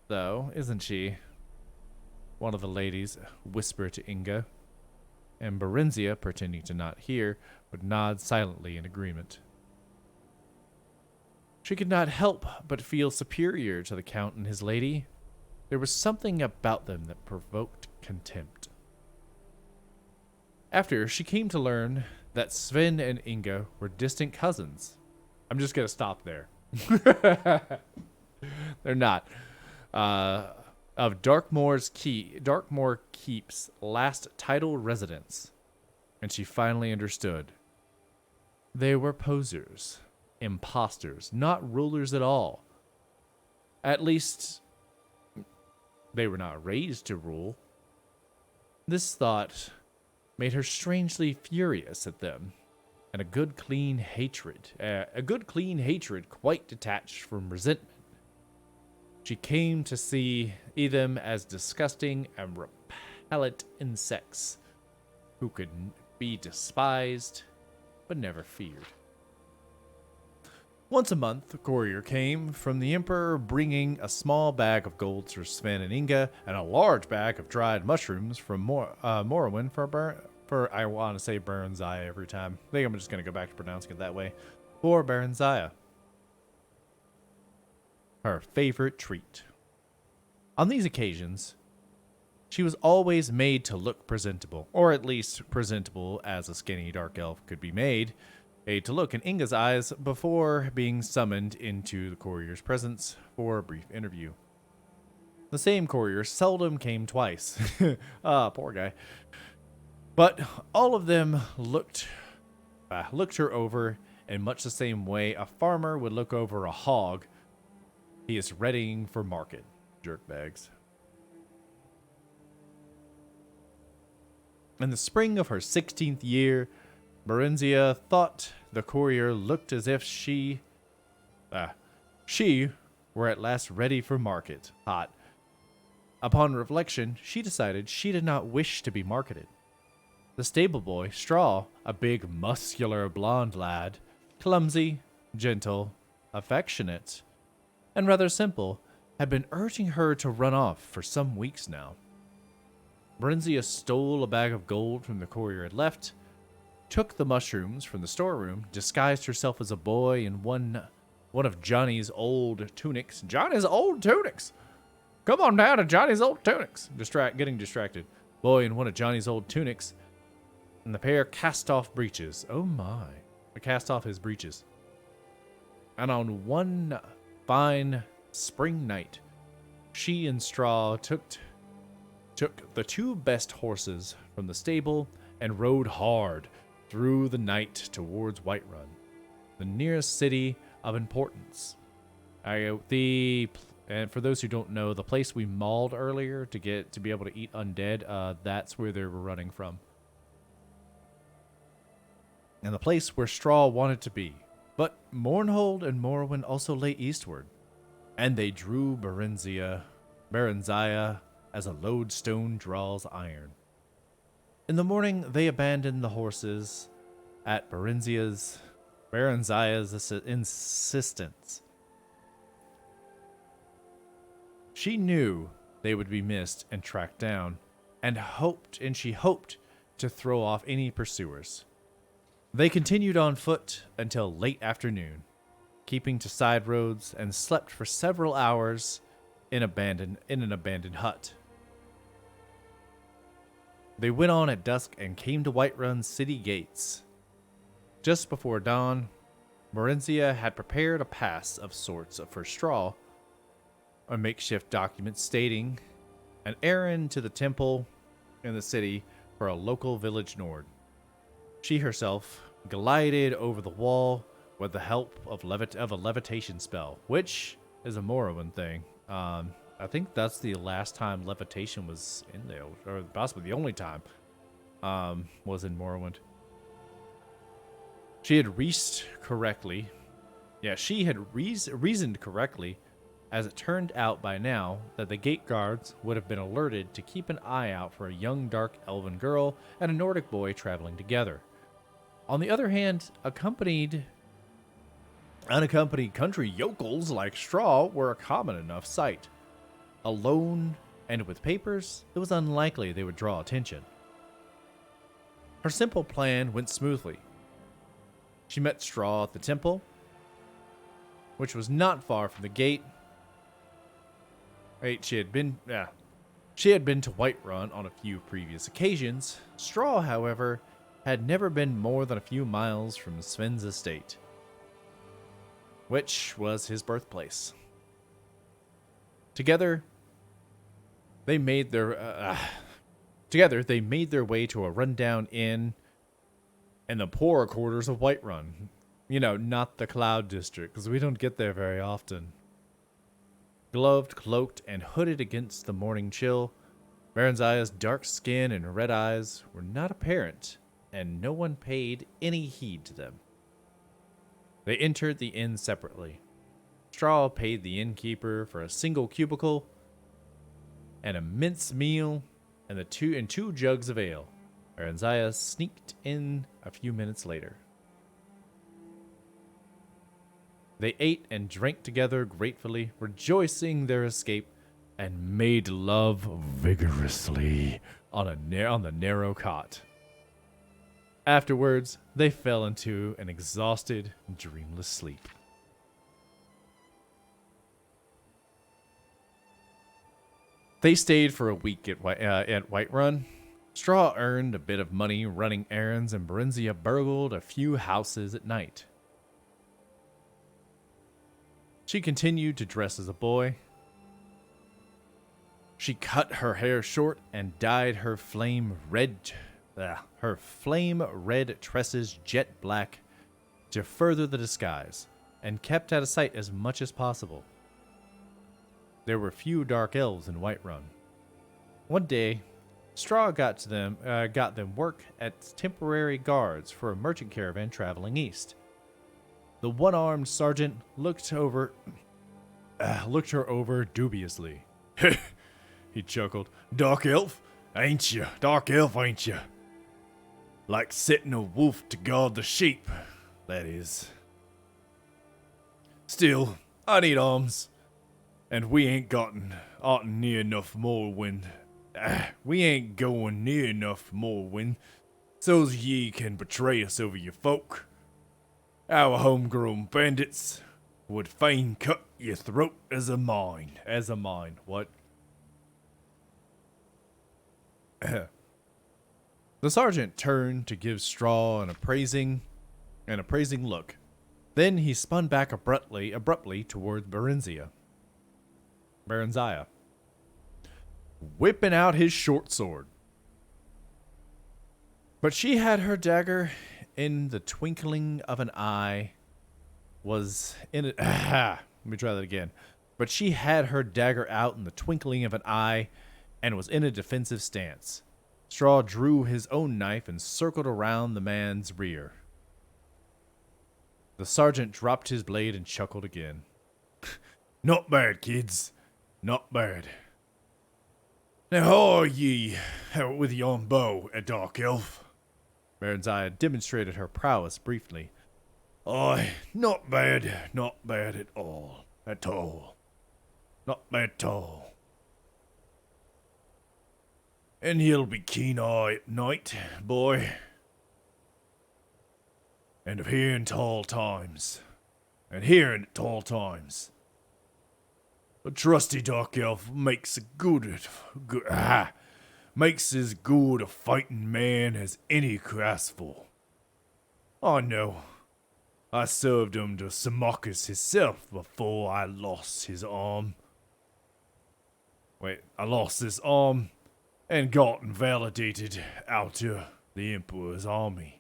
though, isn't she? One of the ladies whispered to Inga, and Berenzia, pretending to not hear, would nod silently in agreement. She could not help but feel superior to the Count and his lady. There was something about them that provoked contempt. After, she came to learn that Sven and Inga were distant cousins. I'm just going to stop there. They're not. Of Darkmoor Keep's last title residence. And she finally understood. They were posers, imposters, not rulers at all. At least, they were not raised to rule. This thought made her strangely furious at them, and a good clean hatred quite detached from resentment. She came to see them as disgusting and repellent insects who could be despised but never feared. Once a month, a courier came from the Emperor bringing a small bag of gold for Sven and Inga and a large bag of dried mushrooms from Morrowind for I want to say Berenzia every time. I think I'm just going to go back to pronouncing it that way. For Berenzia. Her favorite treat. On these occasions, she was always made to look presentable, or at least presentable as a skinny dark elf could be made to look in Inga's eyes before being summoned into the courier's presence for a brief interview. The same courier seldom came twice. Poor guy. But all of them looked her over in much the same way a farmer would look over a hog he is readying for market. Jerkbags. In the spring of her 16th year, Berenzia thought the courier looked as if she were at last ready for market. Hot. Upon reflection, she decided she did not wish to be marketed. The stable boy, Straw, a big, muscular, blond lad, clumsy, gentle, affectionate, and rather simple, had been urging her to run off for some weeks now. Brenzia stole a bag of gold from the courier had left, took the mushrooms from the storeroom, disguised herself as a boy in one of Johnny's old tunics. Johnny's old tunics! Come on down to Johnny's old tunics! Getting distracted. Boy in one of Johnny's old tunics, and the pair cast off breeches. Oh my. Cast off his breeches. And on one fine spring night, she and Straw took the two best horses from the stable and rode hard through the night towards Whiterun, the nearest city of importance. And for those who don't know, the place we mauled earlier to be able to eat undead, that's where they were running from. And the place where Straw wanted to be. But Mournhold and Morrowind also lay eastward, and they drew Berenziah as a lodestone draws iron. In the morning, they abandoned the horses at Berenziah's insistence. She knew they would be missed and tracked down, and she hoped to throw off any pursuers. They continued on foot until late afternoon, keeping to side roads, and slept for several hours in an abandoned hut. They went on at dusk and came to Whiterun's city gates. Just before dawn, Berenziah had prepared a pass of sorts for Straw, a makeshift document stating an errand to the temple in the city for a local village nord. She herself glided over the wall with the help of a levitation spell, which is a Morrowind thing. I think that's the last time levitation was in there, or possibly the only time was in Morrowind. She had reasoned correctly. Yeah, she had reasoned correctly, as it turned out by now that the gate guards would have been alerted to keep an eye out for a young dark elven girl and a Nordic boy traveling together. On the other hand, unaccompanied country yokels like Straw were a common enough sight. Alone and with papers, it was unlikely they would draw attention. Her simple plan went smoothly. She met Straw at the temple, which was not far from the gate. She had been to Whiterun on a few previous occasions. Straw, however, had never been more than a few miles from Sven's estate, which was his birthplace. Together, they made their way to a rundown inn in the poorer quarters of Whiterun. You know, not the Cloud District, because we don't get there very often. Gloved, cloaked, and hooded against the morning chill, Berenziah's dark skin and red eyes were not apparent, and no one paid any heed to them. They entered the inn separately. Straw paid the innkeeper for a single cubicle, an immense meal, and two jugs of ale. Berenziah sneaked in a few minutes later. They ate and drank together gratefully, rejoicing their escape, and made love vigorously on the narrow cot. Afterwards, they fell into an exhausted, dreamless sleep. They stayed for a week at Whiterun. Straw earned a bit of money running errands, and Berenziah burgled a few houses at night. She continued to dress as a boy. She cut her hair short and dyed her flame red tresses jet black to further the disguise, and kept out of sight as much as possible. There were few dark elves in Whiterun. One day, Straw got them work as temporary guards for a merchant caravan traveling east. The one-armed sergeant looked over looked her over dubiously. He chuckled. Dark elf, ain't you? Dark elf, ain't you? Like setting a wolf to guard the sheep, that is. Still, I need arms. And we ain't gotten near enough Morrowind. We ain't going near enough Morrowind, so's ye can betray us over your folk. Our homegrown bandits would fain cut your throat as a mine. As a mine, what? The sergeant turned to give Straw an appraising look. Then he spun back abruptly toward Berenzia, whipping out his short sword. But she had her dagger in the twinkling of an eye. Let me try that again. But she had her dagger out in the twinkling of an eye and was in a defensive stance. Straw drew his own knife and circled around the man's rear. The sergeant dropped his blade and chuckled again. Not bad, kids. Not bad. Now, how are ye with yon bow, a dark elf? Berenzia demonstrated her prowess briefly. Aye, not bad at all. Not bad at all. And he'll be keen-eye at night, boy. And of hearing tall times. A trusty dark elf makes as good a fighting man as any could ask for. I know. I served him to Samachus himself before I lost his arm. I lost this arm and got invalidated out to the Emperor's army.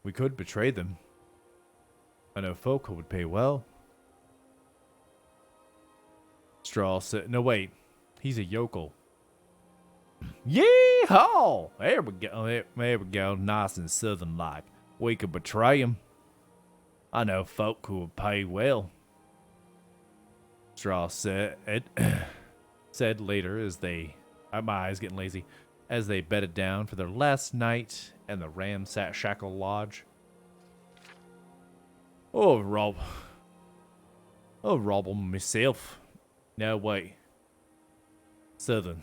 We could betray them. I know folk would pay well. Straw said, no wait, he's a yokel. Yee-haw! There we go, nice and southern like. We could betray him. I know folk who would pay well. Straw said later as my eyes getting lazy, as they bedded down for their last night in the ramshackle lodge. Rob 'em myself. No way. Southern,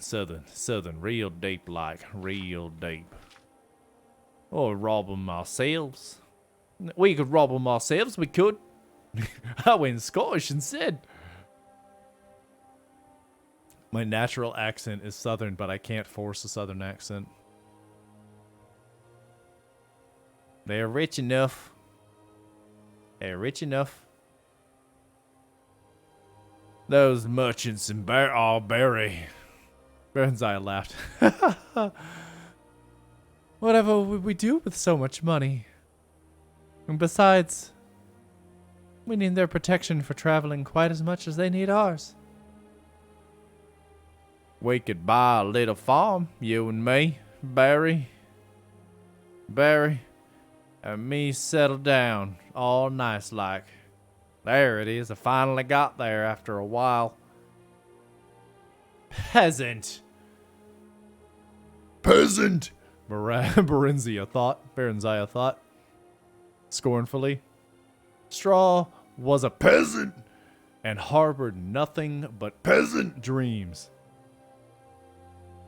real deep like, real deep. Or rob 'em ourselves. We could rob 'em ourselves, we could. I went Scottish and said. My natural accent is Southern, but I can't force a Southern accent. They're rich enough. Those merchants in Barry. Berenzia laughed. Whatever would we do with so much money? And besides, we need their protection for traveling quite as much as they need ours. We could buy a little farm, you and me, Barry, and me settle down, all nice like. There it is, I finally got there after a while. Peasant! Berenzia thought, scornfully. Straw was a peasant, and harbored nothing but peasant dreams.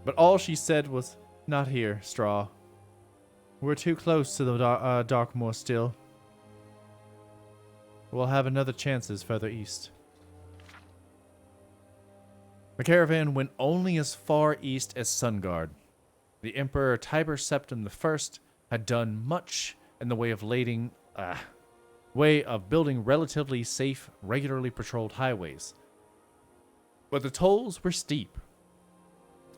But all she said was, not here, Straw. We're too close to the Darkmoor still. We'll have another chances further east. The caravan went only as far east as Sungard. The Emperor Tiber Septim I had done much in the way of building relatively safe, regularly patrolled highways. But the tolls were steep.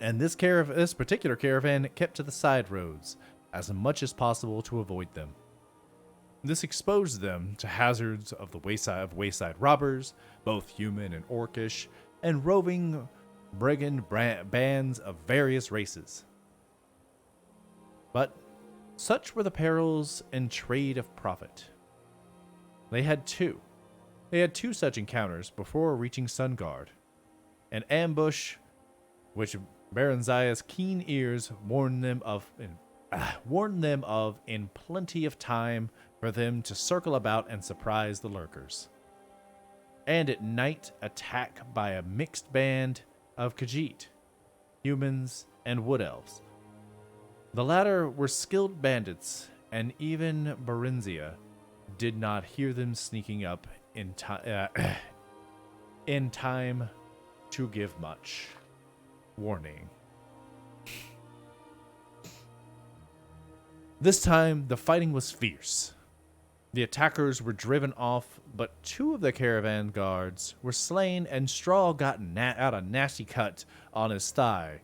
And this particular caravan kept to the side roads as much as possible to avoid them. This exposed them to hazards of the wayside robbers, both human and orcish, and roving brigand bands of various races. But such were the perils and trade of profit. They had two. They had two such encounters before reaching Sungard. An ambush, which Baranzia's keen ears warned them of in plenty of time for them to circle about and surprise the lurkers. And at night, attack by a mixed band of Khajiit, humans and wood elves. The latter were skilled bandits, and even Barinzia did not hear them sneaking up in time to give much warning. This time, the fighting was fierce. The attackers were driven off, but two of the caravan guards were slain, and Straw got out a nasty cut on his thigh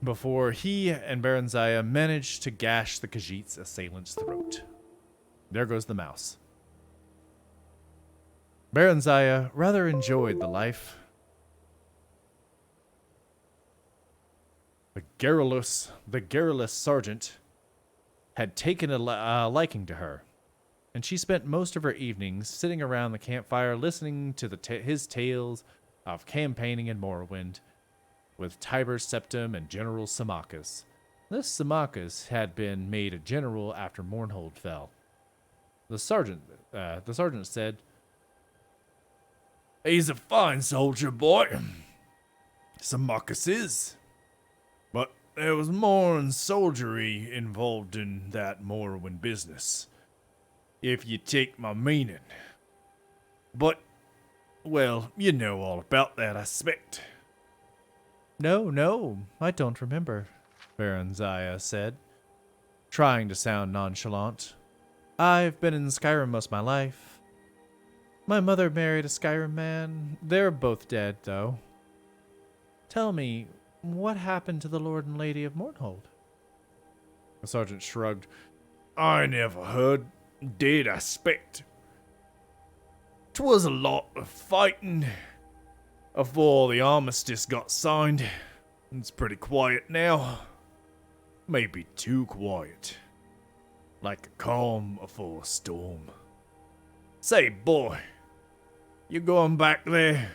before he and Baranzia managed to gash the Khajiit's assailant's throat. There goes the mouse. Baranzia rather enjoyed the life. The garrulous sergeant had taken a liking to her, and she spent most of her evenings sitting around the campfire listening to his tales of campaigning in Morrowind with Tiber Septim and General Symmachus. This Symmachus had been made a general after Mournhold fell. The sergeant said, "He's a fine soldier, boy. Symmachus is. But there was more than soldiery involved in that Morrowind business, if you take my meaning. But, well, you know all about that, I expect." No, I don't remember, Baranzia said, trying to sound nonchalant. "I've been in Skyrim most of my life. My mother married a Skyrim man. They're both dead, though. Tell me, what happened to the Lord and Lady of Mournhold?" The sergeant shrugged. "I never heard. Did, I expect. 'Twas a lot of fighting afore the armistice got signed. It's pretty quiet now. Maybe too quiet. Like a calm afore a storm. Say, boy, you going back there?"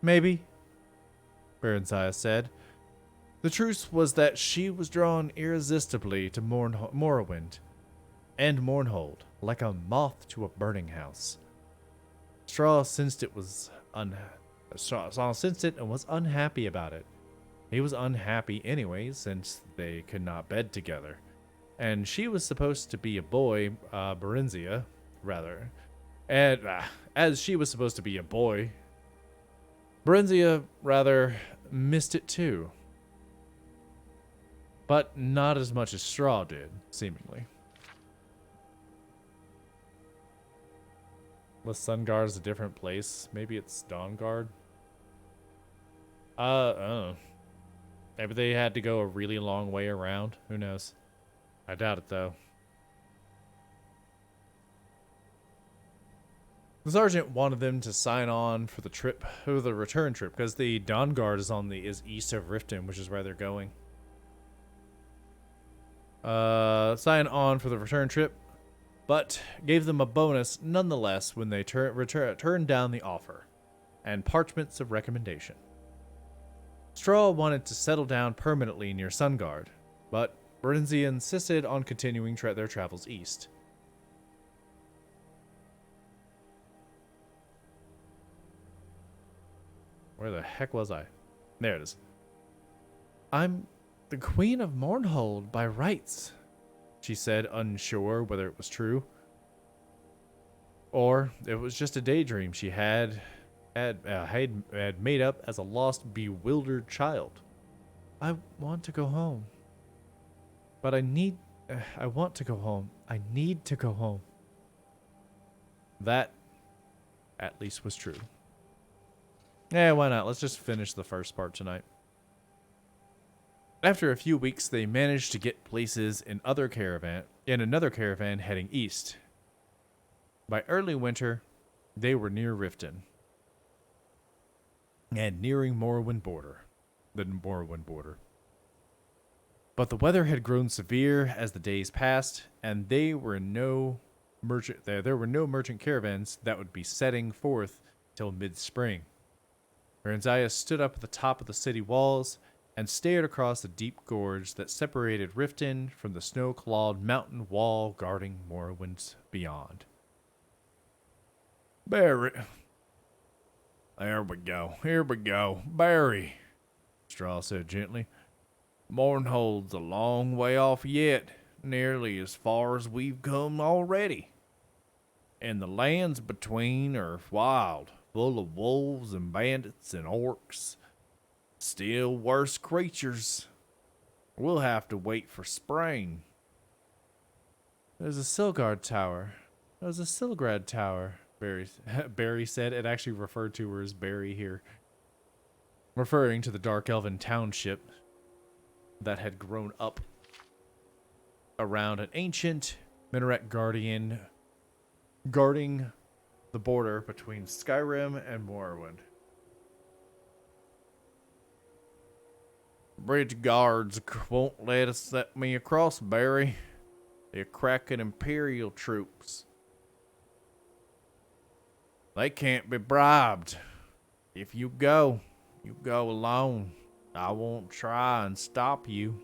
"Maybe," Baranzia said. The truth was that she was drawn irresistibly to Morrowind and Mournhold, like a moth to a burning house. Straw sensed it and was unhappy about it. He was unhappy anyway, since they could not bed together. And she was supposed to be a boy, Barinzia, rather. And as she was supposed to be a boy, Barinzia, rather, missed it too. But not as much as Straw did, seemingly. Unless Sungard is a different place. Maybe it's Dawnguard. I don't know. Maybe they had to go a really long way around. Who knows? I doubt it, though. The sergeant wanted them to sign on for the trip, or the return trip, because the Dawnguard is east of Riften, which is where they're going. Sign on for the return trip, but gave them a bonus nonetheless when they turned down the offer, and parchments of recommendation. Straw wanted to settle down permanently near Sungard, but Barinzia insisted on continuing their travels east. Where the heck was I? There it is. "I'm the Queen of Mournhold by rights," she said, unsure whether it was true, or it was just a daydream she had made up as a lost, bewildered child. "I want to go home. But I want to go home. I need to go home." That, at least, was true. Yeah, why not? Let's just finish the first part tonight. After a few weeks, they managed to get places in another caravan heading east. By early winter, they were near Riften and nearing the Morrowind border. But the weather had grown severe as the days passed, and they were in no there were no merchant caravans that would be setting forth till mid-spring. Berenzia stood up at the top of the city walls and stared across the deep gorge that separated Riften from the snow-clawed mountain wall guarding Morrowind beyond. Barry. There we go. Here we go. Barry, Straw said gently. Mournhold's a long way off yet, nearly as far as we've come already. And the lands between are wild, full of wolves and bandits and orcs. Still worse creatures. We'll have to wait for spring. There's a Silgard Tower. There's a Silgrad Tower, Barry said. It actually referred to her as Barry here, referring to the Dark Elven township that had grown up around an ancient minaret guardian guarding the border between Skyrim and Morrowind. Bridge guards won't let us let me across, Barry. They're cracking Imperial troops. They can't be bribed. If you go alone. I won't try and stop you.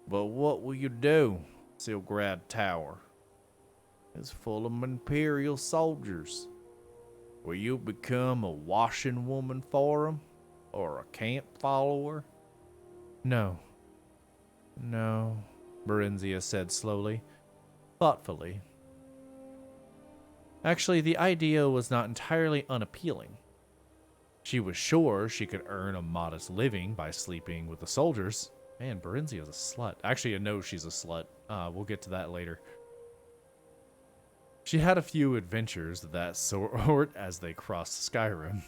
But what will you do? Silgrad Tower is full of Imperial soldiers. Will you become a washing woman for them? Or a camp follower? No, Berenzia said slowly, thoughtfully. Actually, the idea was not entirely unappealing. She was sure she could earn a modest living by sleeping with the soldiers. Man, Berenzia's a slut. Actually, I know she's a slut. We'll get to that later. She had a few adventures of that sort as they crossed Skyrim.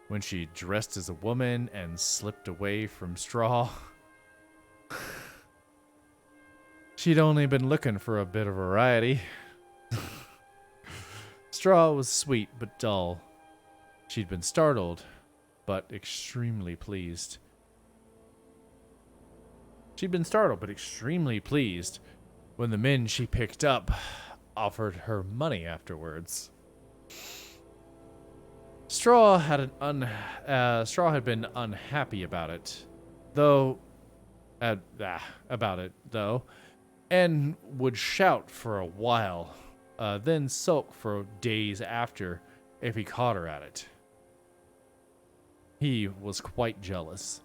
When she dressed as a woman and slipped away from Straw. She'd only been looking for a bit of variety. Straw was sweet but dull. She'd been startled, but extremely pleased. She'd been startled, but extremely pleased when the men she picked up offered her money afterwards. Straw had been unhappy about it, though, and would shout for a while, then sulk for days after if he caught her at it. He was quite jealous.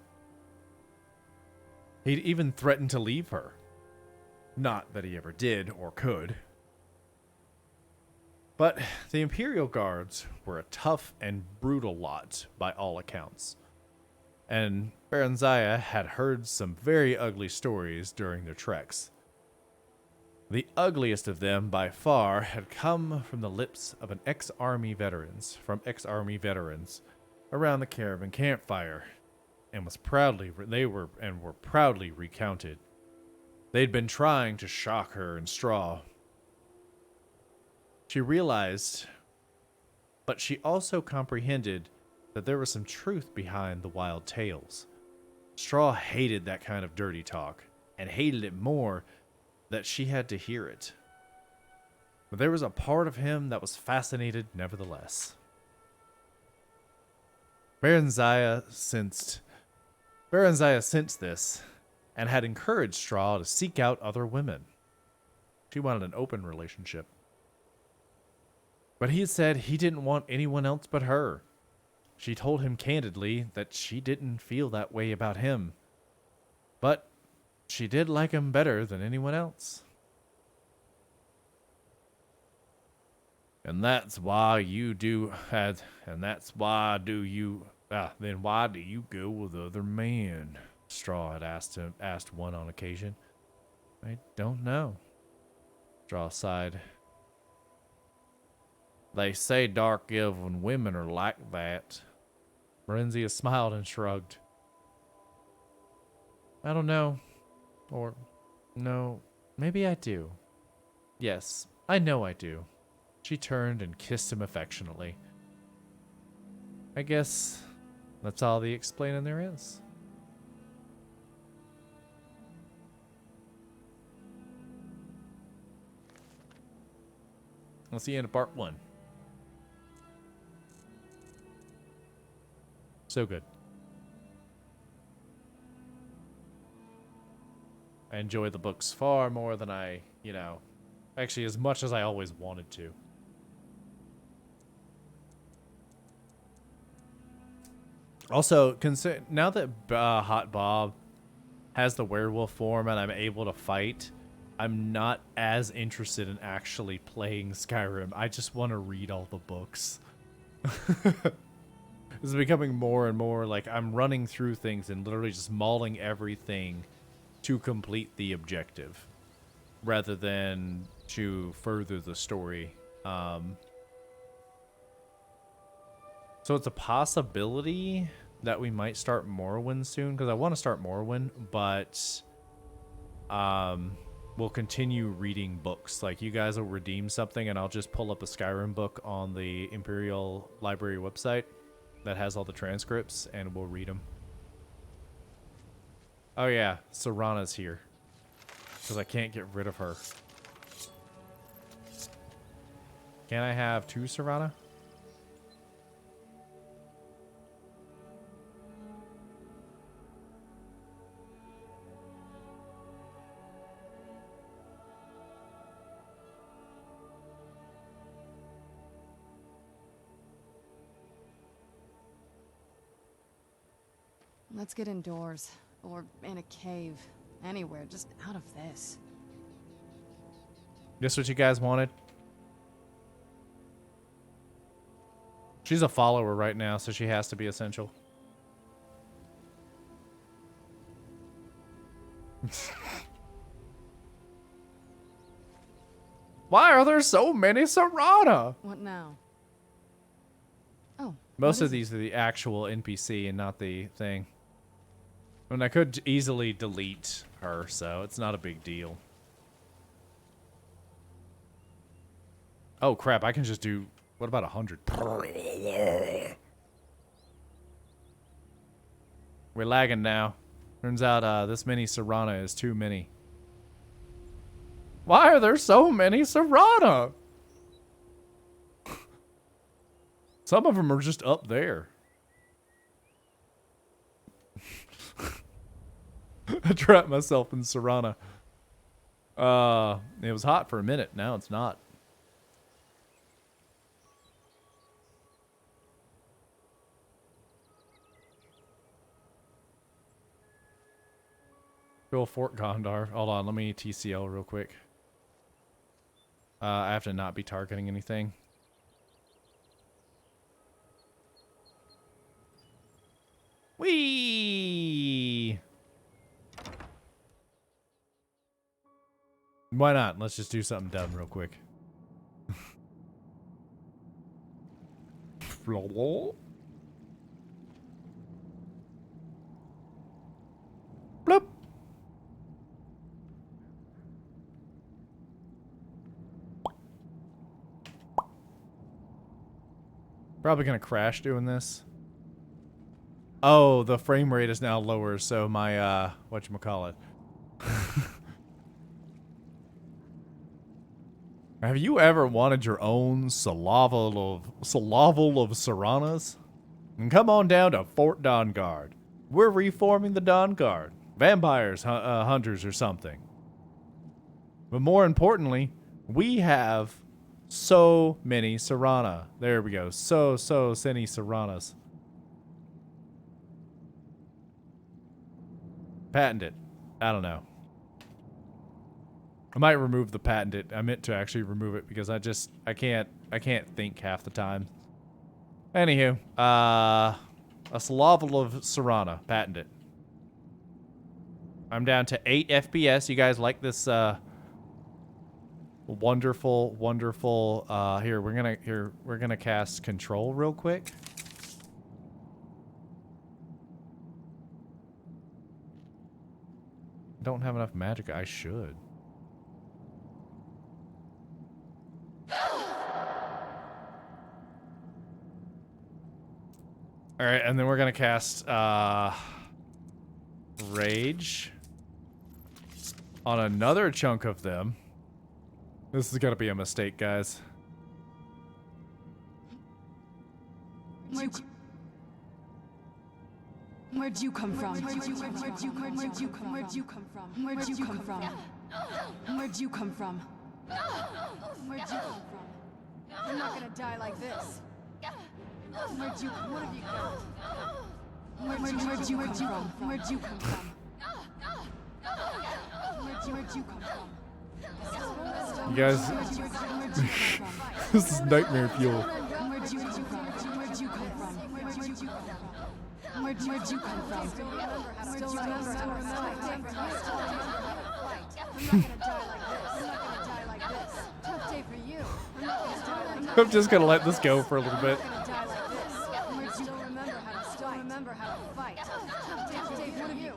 He'd even threatened to leave her. Not that he ever did or could. But the Imperial Guards were a tough and brutal lot by all accounts. And Berenzia had heard some very ugly stories during their treks. The ugliest of them by far had come from the lips of ex-army veterans around the caravan campfire, and were proudly recounted. They'd been trying to shock her in Straw. She realized, but she also comprehended that there was some truth behind the wild tales. Straw hated that kind of dirty talk, and hated it more that she had to hear it. But there was a part of him that was fascinated nevertheless. Berenzia sensed this, and had encouraged Straw to seek out other women. She wanted an open relationship. But he said he didn't want anyone else but her. She told him candidly that she didn't feel that way about him. But she did like him better than anyone else. Then why do you go with other men? Straw had asked one on occasion. I don't know. Straw sighed. They say dark elven women are like that. Berenzia smiled and shrugged. I don't know. Or, no, maybe I do. Yes, I know I do. She turned and kissed him affectionately. I guess that's all the explaining there is. I'll see you in part 1. So good. I enjoy the books far more than I, you know, actually as much as I always wanted to. Also, now that HottBobb has the werewolf form and I'm able to fight, I'm not as interested in actually playing Skyrim. I just want to read all the books. This is becoming more and more like I'm running through things and literally just mauling everything to complete the objective rather than to further the story. So it's a possibility that we might start Morrowind soon, because I want to start Morrowind, but we'll continue reading books. Like, you guys will redeem something and I'll just pull up a Skyrim book on the Imperial Library website that has all the transcripts and we'll read them. Oh yeah, Serana's here, because I can't get rid of her. Can I have 2 Serana? Let's get indoors. Or in a cave. Anywhere, just out of this. This what you guys wanted? She's a follower right now, so she has to be essential. Why are there so many Serana? What now? Oh. Most of these are the actual NPC and not the thing. I mean, I could easily delete her, so it's not a big deal. Oh crap, I can just do... What about 100? We're lagging now. Turns out this many Serana is too many. Why are there so many Serana? Some of them are just up there. I trapped myself in Serana. It was hot for a minute. Now it's not. Go Fort Gondar. Hold on, let me TCL real quick. I have to not be targeting anything. Whee! Why not? Let's just do something dumb real quick. Bloop. Probably gonna crash doing this. Oh, the frame rate is now lower, so my whatchamacallit. Have you ever wanted your own salaval of Seranas? And come on down to Fort Dawnguard. We're reforming the Dawnguard. Vampires, hunters or something. But more importantly, we have so many Serana. There we go. So many Seranas. Patent it. I don't know. I might remove the patented. I meant to actually remove it because I can't think half the time. Anywho, a Slavel of Serana. Patent it. I'm down to 8 FPS. You guys like this wonderful here, we're gonna cast control real quick. Don't have enough magic. I should. Alright, and then we're gonna cast Rage on another chunk of them. This is gonna be a mistake, guys. Where'd you come from? Where'd you come from? Where'd you come from? Where'd you come from? Where'd you come from? Where'd you come from? Where'd you come from? I'm not gonna die like this. Where'd you? What have you got? Where'd you come from? Where'd you come from? Where'd you come from? You guys, this is nightmare fuel. Where'd you come from? Where'd you come from? Where'd you come from? Where'd you come from? Still remember how to fight. I'm not gonna die like this. I'm not gonna die like this. Tough day for you. I'm not gonna die like this. I'm just gonna let this go for a little bit. I'm not gonna die like this. Where'd you remember how to still remember how to fight? Tough day for you.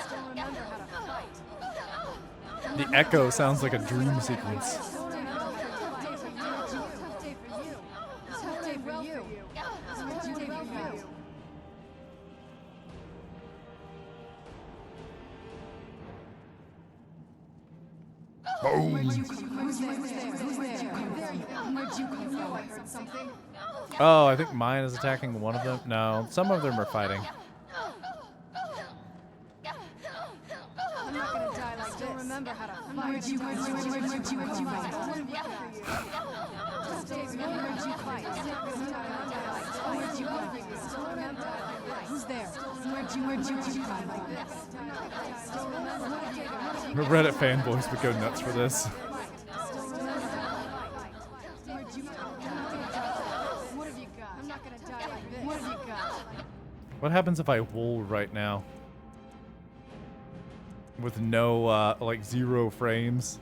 Still remember how to fight. The echo sounds like a dream sequence. Tough day for you. Tough day for you. Tough day for you. Boom. Who's there? Where'd you come from? I heard something. Oh, I think mine is attacking one of them. No, some of them are fighting. I'm not gonna die like this. Remember how to fight. Where'd you come from? Just days ago, where'd you fight? I'm not gonna die like this. Where'd you come from? Still remember how to fight. Who's there? Where'd you come from? Still remember how to fight. The Reddit fanboys would go nuts for this. Still remember how to fight. Where'd you come from? What have you got? I'm not gonna die like this. What have you got? What happens if I wool right now? With no, like 0 frames.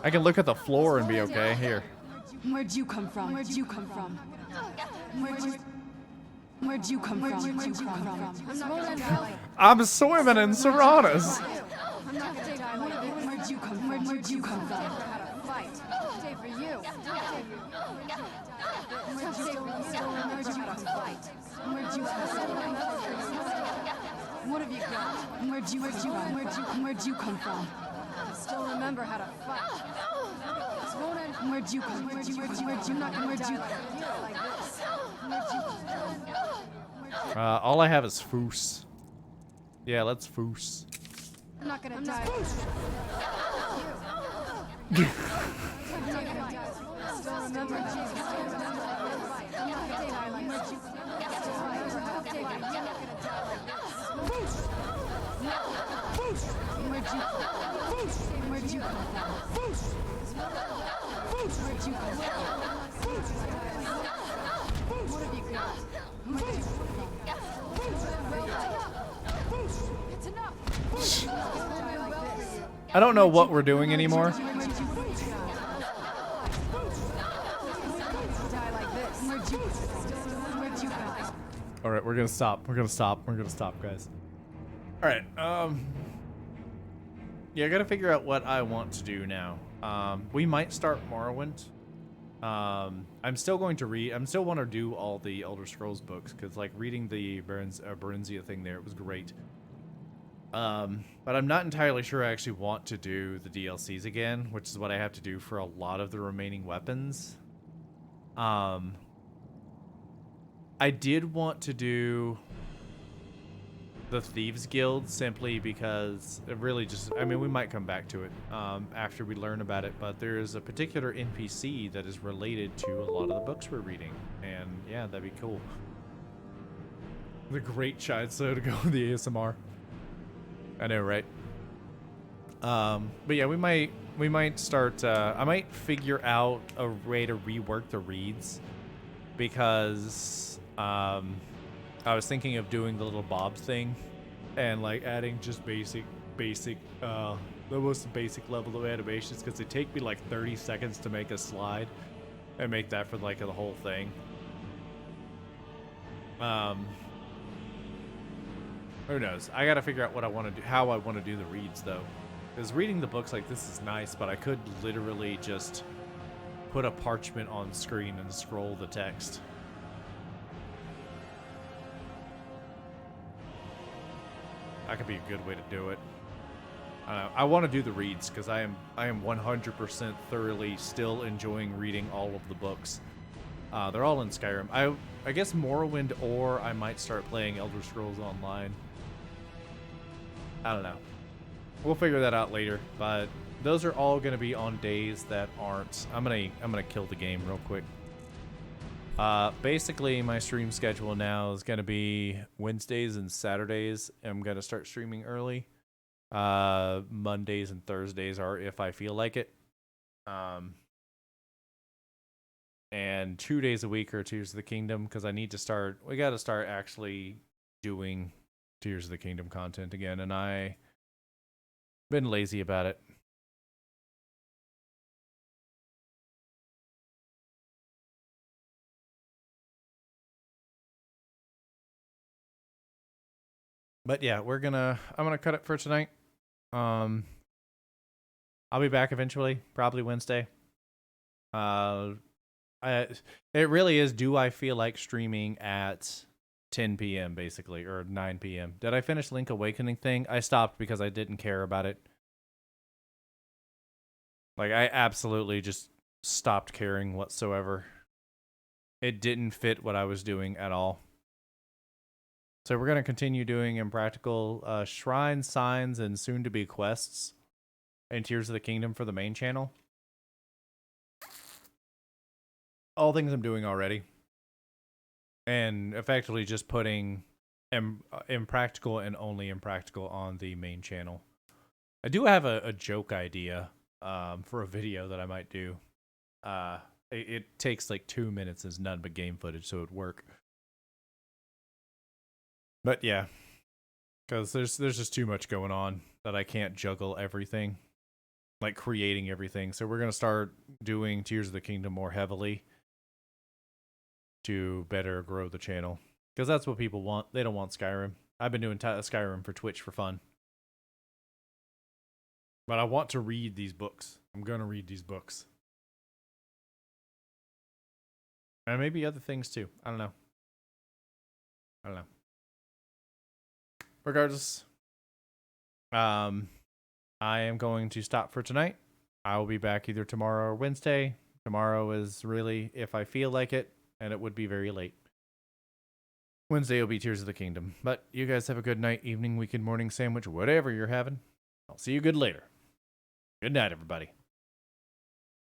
I can look at the floor and be okay. Here. Where'd you come from? Where'd you come from? Where'd you come from? Where'd you come from? I'm swimming in Serranas. I'm not gonna die like this. Where'd you come from? Where'd you come from? Fight. Day for you. Where'd you come from? Where'd you come from? What have you got? Where'd you come from? Still remember how to fight. Where'd you come from? I'm not gonna die like this. All I have is foos. Yeah, let's foos. I'm not gonna die. Still remember how to fight. I'm not gonna die like this. Where'd you come from? Where'd you come from? What have you got? It's enough. I don't know what we're doing anymore. All right, we're gonna stop. We're gonna stop, guys. All right. Yeah, I gotta figure out what I want to do now. We might start Morrowind. I'm still going to read. I'm still want to do all the Elder Scrolls books because, like, reading the Berenzia thing there, it was great. But I'm not entirely sure I actually want to do the DLCs again, which is what I have to do for a lot of the remaining weapons. I did want to do the Thieves Guild simply because it really just, I mean, we might come back to it after we learn about it, but there's a particular NPC that is related to a lot of the books we're reading, and yeah, that'd be cool. The great child so to go with the ASMR. I know, right? But yeah, we might start, I might figure out a way to rework the reads because I was thinking of doing the little Bob thing and like adding just basic, the most basic level of animations because they take me like 30 seconds to make a slide and make that for like the whole thing. Who knows? I gotta figure out what I want to do, how I want to do the reads though. Because reading the books like this is nice, but I could literally just put a parchment on screen and scroll the text. That could be a good way to do it. I don't know. I want to do the reads because I am 100% thoroughly still enjoying reading all of the books. They're all in Skyrim. I guess Morrowind, or I might start playing Elder Scrolls Online. I don't know. We'll figure that out later, but those are all going to be on days that aren't. I'm gonna kill the game real quick. Basically, my stream schedule now is going to be Wednesdays and Saturdays. I'm going to start streaming early. Mondays and Thursdays are if I feel like it. And 2 days a week are Tears of the Kingdom, because I need to start. We got to start actually doing Tears of the Kingdom content again, and I've been lazy about it. But yeah, I'm gonna cut it for tonight. I'll be back eventually, probably Wednesday. It really is, do I feel like streaming at 10 p.m. basically, or 9 p.m. Did I finish Link Awakening thing? I stopped because I didn't care about it. Like, I absolutely just stopped caring whatsoever. It didn't fit what I was doing at all. So we're going to continue doing impractical shrines, signs, and soon-to-be quests and Tears of the Kingdom for the main channel. All things I'm doing already. And effectively just putting impractical and only impractical on the main channel. I do have a joke idea for a video that I might do. It takes like 2 minutes, it's none but game footage, so it would work. But yeah, because there's just too much going on that I can't juggle everything, like creating everything. So we're going to start doing Tears of the Kingdom more heavily to better grow the channel. Because that's what people want. They don't want Skyrim. I've been doing Skyrim for Twitch for fun. But I want to read these books. I'm going to read these books. And maybe other things too. I don't know. Regardless, I am going to stop for tonight. I will be back either tomorrow or Wednesday. Tomorrow is really if I feel like it, and it would be very late. Wednesday will be Tears of the Kingdom. But you guys have a good night, evening, weekend, morning, sandwich, whatever you're having. I'll see you good later. Good night, everybody.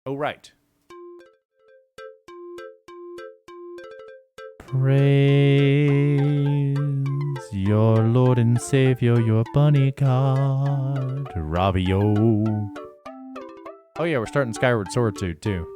Oh, right. Praise your Lord and Savior, your bunny god, Ravio. Oh yeah, we're starting Skyward Sword too.